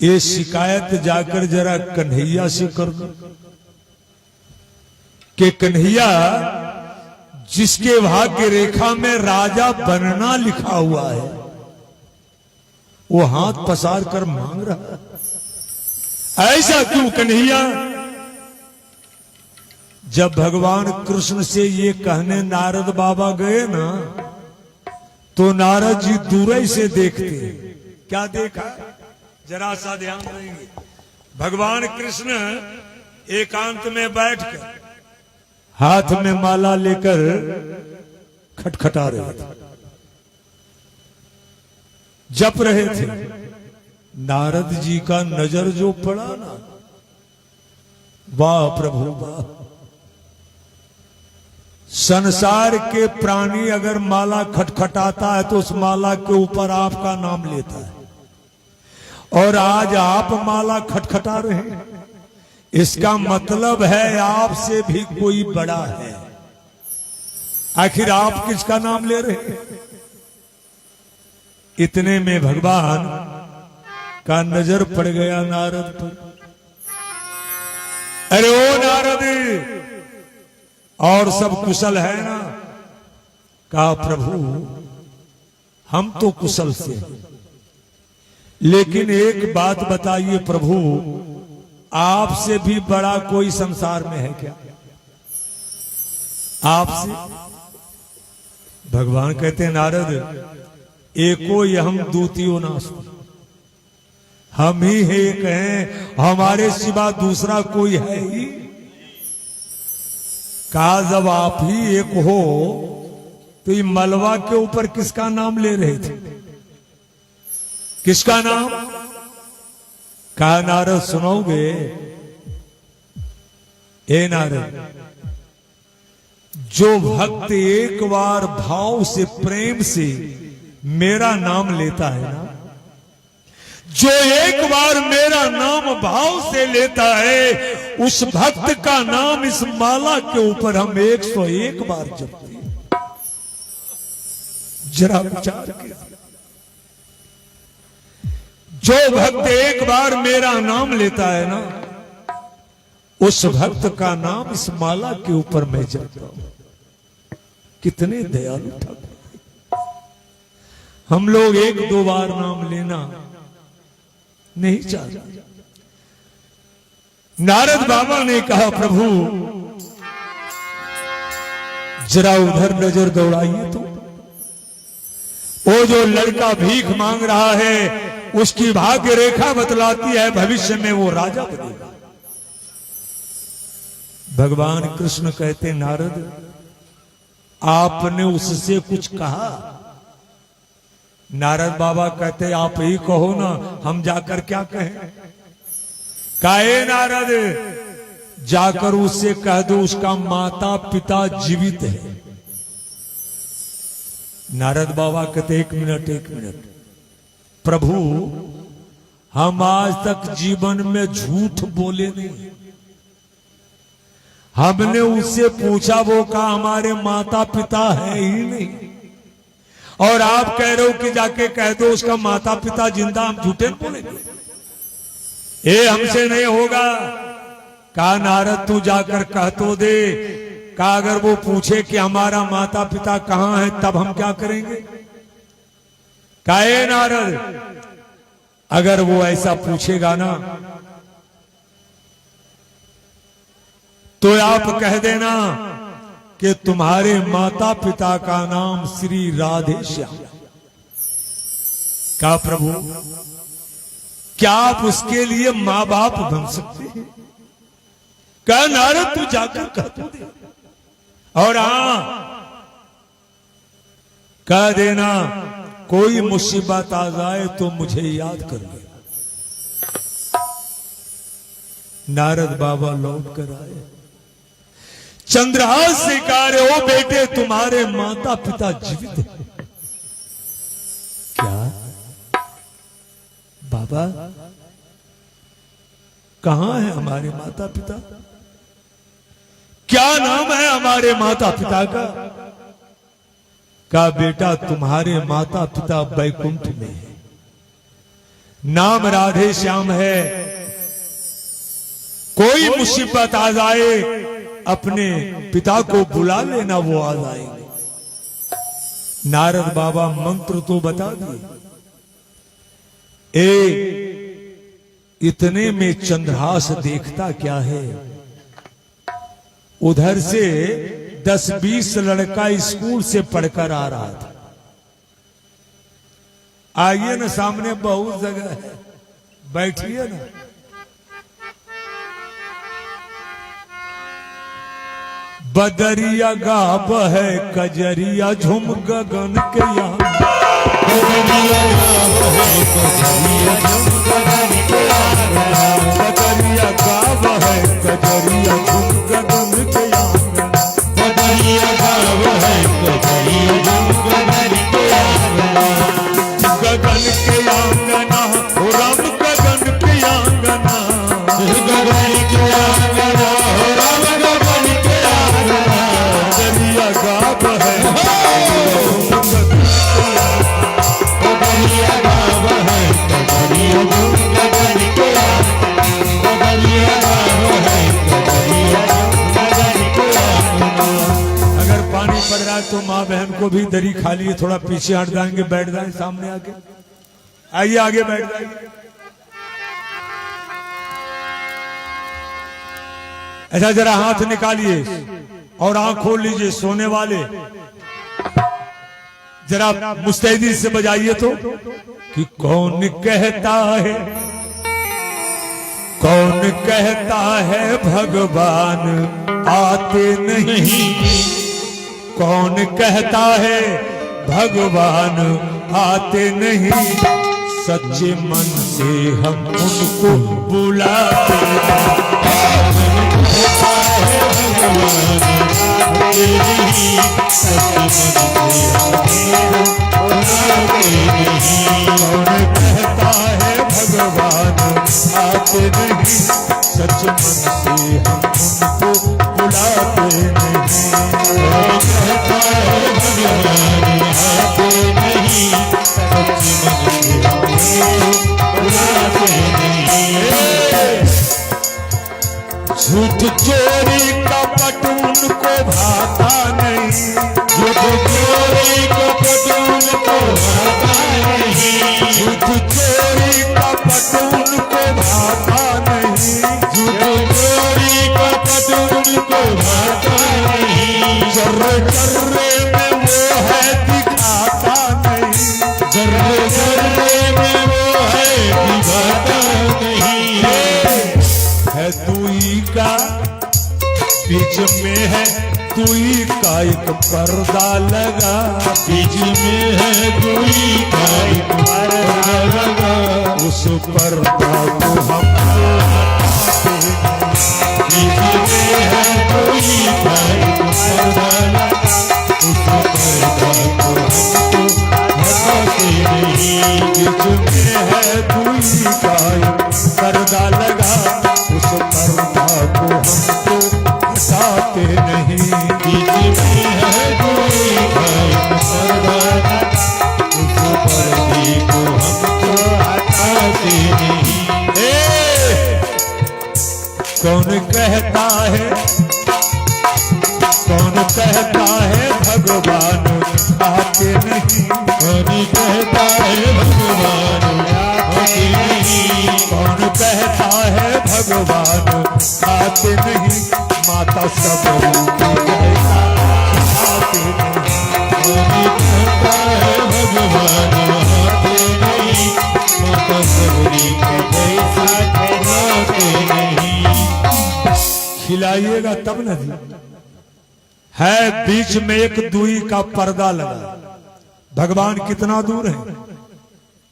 ये शिकायत जाकर जरा कन्हैया से कर दो कि कन्हैया, जिसके भाग्य रेखा में राजा बनना लिखा हुआ है, वो हाथ पसार कर मांग रहा है। ऐसा क्यों कन्हैया? जब भगवान कृष्ण से ये कहने नारद बाबा गए ना, तो नारद जी दूर ही से देखते। क्या देखा? जरा सा ध्यान देंगे। भगवान कृष्ण एकांत में बैठकर हाथ में माला लेकर खटखटा रहे थे, जप रहे थे। नारद जी का नजर जो पड़ा ना, वाह प्रभु वाह। संसार के प्राणी अगर माला खटखटाता है तो उस माला के ऊपर आपका नाम लेता है, और आज आप माला खटखटा रहे हैं, इसका मतलब है आपसे भी कोई बड़ा है। आखिर आप किसका नाम ले रहे हैं? इतने में भगवान का नजर पड़ गया नारद पर। अरे ओ नारद, और सब कुशल है ना? कहा प्रभु हम तो कुशल से हैं, लेकिन एक बात बताइए प्रभु, आपसे भी बड़ा कोई संसार में है क्या? आपसे? भगवान कहते हैं नारद, एको यहम द्वितीयो नास्ति, हम ही एक हैं, हमारे सिवा दूसरा कोई है ही। कहा जब आप ही एक हो तो ये मलबा के ऊपर किसका नाम ले रहे थे? किसका नाम? कहा नारद सुनोगे? ए नारद, जो भक्त एक बार भाव से प्रेम से मेरा नाम लेता है ना, जो एक बार मेरा नाम भाव से लेता है, उस भक्त का नाम इस माला के ऊपर हम 101 बार जपते हैं। जरा विचार कीजिए, जो भक्त एक बार मेरा नाम लेता है ना, उस भक्त का नाम इस माला के ऊपर मैं जपता हूं। कितने दयालु ठाकुर। हम लोग एक दो बार नाम लेना नहीं चाहते। नारद बाबा ने कहा प्रभु जरा उधर नजर दौड़ाइए तो, वो जो लड़का भीख मांग रहा है उसकी भाग्य रेखा बतलाती है भविष्य में वो राजा बनेगा। भगवान कृष्ण कहते नारद आपने उससे कुछ कहा? नारद बाबा कहते आप ही कहो ना, हम जाकर क्या कहें? काहे नारद, जाकर उससे कह दो उसका माता पिता जीवित है। नारद बाबा कहते एक मिनट प्रभु, हम आज तक जीवन में झूठ बोले नहीं। हमने उससे पूछा, वो कहा हमारे माता पिता है ही नहीं, और आप कह रहे हो कि जाके कह दो उसका माता पिता जिंदा। हम झूठे बोलेंगे? ये हमसे नहीं होगा। कहा नारद तू जाकर कह तो दे। कहा अगर वो पूछे कि हमारा माता पिता कहां है तब हम क्या करेंगे? कहे नारद अगर वो ऐसा पूछेगा ना तो आप कह देना कि तुम्हारे माता पिता का नाम श्री राधे श्याम। क्या प्रभु, क्या आप उसके लिए मां बाप बन सकते हैं? कहा नारद तू जाकर कह तो दे, और हां कह देना कोई मुसीबत आ जाए तो मुझे याद कर ले। नारद बाबा लौट कर आए, चंद्रहास से कहा रे ओ बेटे तुम्हारे माता पिता जीवित हैं। क्या बाबा? कहां है हमारे माता पिता? क्या नाम है हमारे माता पिता का? कहा बेटा तुम्हारे माता पिता बैकुंठ में है, नाम राधे श्याम है। कोई मुसीबत आ जाए अपने पिता को बुला लेना, वो आ जाएंगे। नारद बाबा मंत्र तो बता दिए। इतने में चंद्रहास देखता क्या है, उधर से 10-20 लड़का स्कूल से पढ़कर आ रहा था। आइए ना, सामने बहुत जगह है, बैठिए ना। बदरिया गाब है कजरिया झुम गगन के यहाँ, बदरिया गाब है कजरिया झुम गगन के यहाँ, बदरिया गाब है कजरिया झुम गगन के यहाँ, बदरिया गाब है कजरिया झुम गगन के यहाँ, गगन के आंगना हो राम गगन के आंगना, गगन के आंगना हो राम गगन के आंगना, बदरिया गाब है बदरिया गाब है कजरिया झुम गगन के आंगना, बदरिया गाब है कजरिया झुम गगन के आंगना। अगर पानी पड़ रहा है तो माँ बहन को भी दरी खाली है, थोड़ा पीछे हट जाएंगे, बैठ जाए सामने आके। आइए आगे बैठ जाइए। ऐसा जरा हाथ निकालिए और आंख खोल लीजिए। सोने वाले जरा मुस्तैदी से बजाइए तो। कि कौन कहता है, कौन कहता है भगवान आते नहीं, कौन कहता है भगवान आते नहीं, सच्चे मन से हम उनको बुलाते हैं। कौन कहता है भगवान आते नहीं, सच मन से हम उनको बुलाते नहीं। कौन कहता है भगवान आते नहीं, सच मन से हम उनको बुलाते नहीं। झूठ चोरी कपट उनको भाता नहीं, झूठ चोरी कपट उनको भाता नहीं, झूठ चोरी कपट उनको भाता नहीं, झूठ चोरी कपट उनको भाता नहीं। जर्रे जर्रे में वो है दिखाता नहीं, जर्रे जर्रे में वो है दिखाता नहीं। है तू ही का बीच में है, तू ही का एक पर्दा लगा, बीच में है तू ही का एक पर्दा लगा, उस पर्दा को हम बीच में है तू ही का एक पर्दा लगा, उस पर्दा को हमको हटाते नहीं। बीच में है तू ही का एक पर्दा लगा, उस पर्दा को हमको हटाते नहीं। बीच में है कोई पर्दा, उस पर्दे को हमको हटाते नहीं। कौन कहता है, कौन कहता है भगवान आते नहीं, कौन कहता है भगवान आते नहीं, कौन कहता है भगवान आते नहीं। माता सबरी की जैसा आते नहीं, कौन कहता है भगवान आते नहीं, माता सबरी की जैसा आते नहीं। खिलाइएगा तब नहीं। है बीच में एक दूरी का पर्दा लगा। भगवान कितना दूर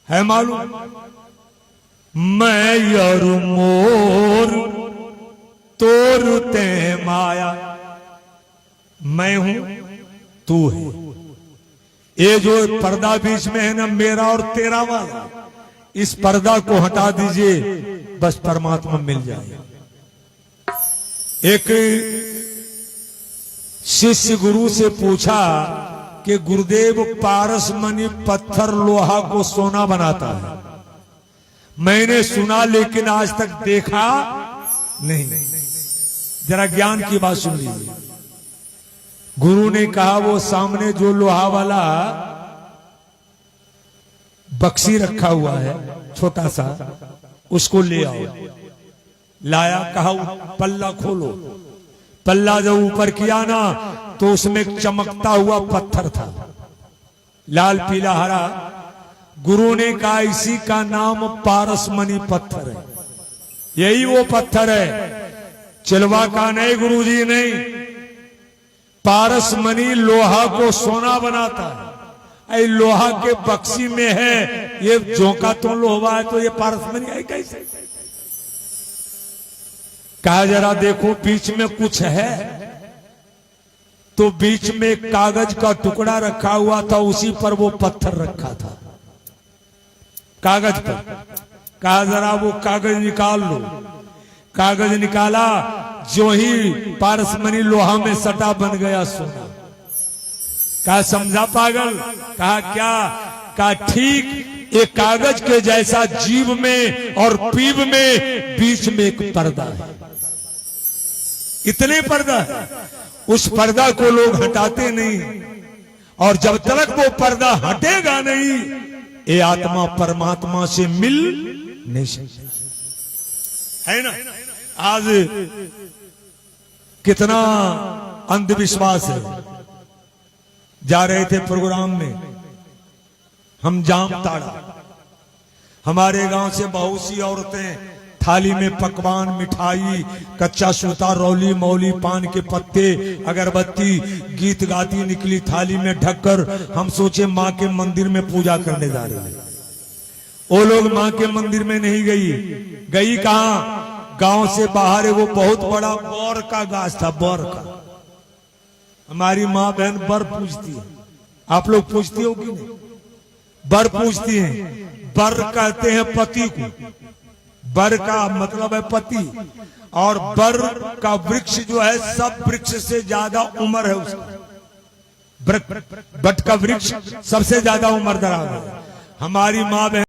है मालूम? मैं और मोर तोरते माया, मैं हूं तू है। ये जो पर्दा बीच में है ना, मेरा और तेरा वाला, इस पर्दा को हटा दीजिए, बस परमात्मा मिल जाए। एक शिष्य गुरु से पूछा कि गुरुदेव, पारसमणि पत्थर लोहा को सोना बनाता है, मैंने सुना लेकिन आज तक देखा नहीं। जरा ज्ञान की बात सुन लीजिए। गुरु ने कहा, वो सामने जो लोहा वाला बक्सी रखा हुआ है छोटा सा, उसको ले आओ। लाया, कहा पल्ला खोलो। पल्ला जब ऊपर किया ना तो उसमें एक चमकता हुआ पत्थर था, लाल पीला हरा। गुरु ने कहा, इसी का नाम पारसमणि पत्थर है, यही वो पत्थर है। चिलवा का नहीं, गुरुजी नहीं, पारसमणि लोहा को सोना बनाता है। लोहा के बक्सी में है, ये झोंका तो लोहा है, तो ये पारसमणि है कैसे? कहा जरा देखो बीच में कुछ है, तो बीच में एक कागज का टुकड़ा रखा हुआ था, उसी पर वो पत्थर रखा था, कागज पर। कहा जरा वो कागज निकाल लो। कागज निकाला, जो ही पारसमणि लोहा में सटा, बन गया सोना। कहा समझा पागल? कहा क्या? कहा ठीक एक कागज के जैसा जीव में और पीव में बीच में एक पर्दा है, इतने पर्दा है। उस पर्दा को लोग हटाते नहीं, और जब तक वो पर्दा हटेगा नहीं, ये आत्मा परमात्मा से मिल नहीं सकती, है ना। आज कितना अंधविश्वास है। जा रहे थे प्रोग्राम में हम जामताड़ा, हमारे गांव से बहुत सी औरतें थाली में पकवान, मिठाई, कच्चा सूता, रौली मौली, पान के पत्ते, अगरबत्ती, गीत गाती निकली थाली में ढककर। हम सोचे माँ के मंदिर में पूजा करने जा रहे हैं। वो लोग माँ के मंदिर में नहीं गई कहां? गांव से बाहर है वो बहुत बड़ा बौर का गाछ था, बौर का। हमारी माँ बहन बर पूजती है, आप लोग पूजती हो कि नहीं? बर पूजती हैं। बर कहते हैं पति को, बर का मतलब है पति। और बर का वृक्ष जो है, सब वृक्ष से ज्यादा उम्र है उसका। बट का वृक्ष सबसे ज्यादा उम्र दराज है। हमारी माँ बहन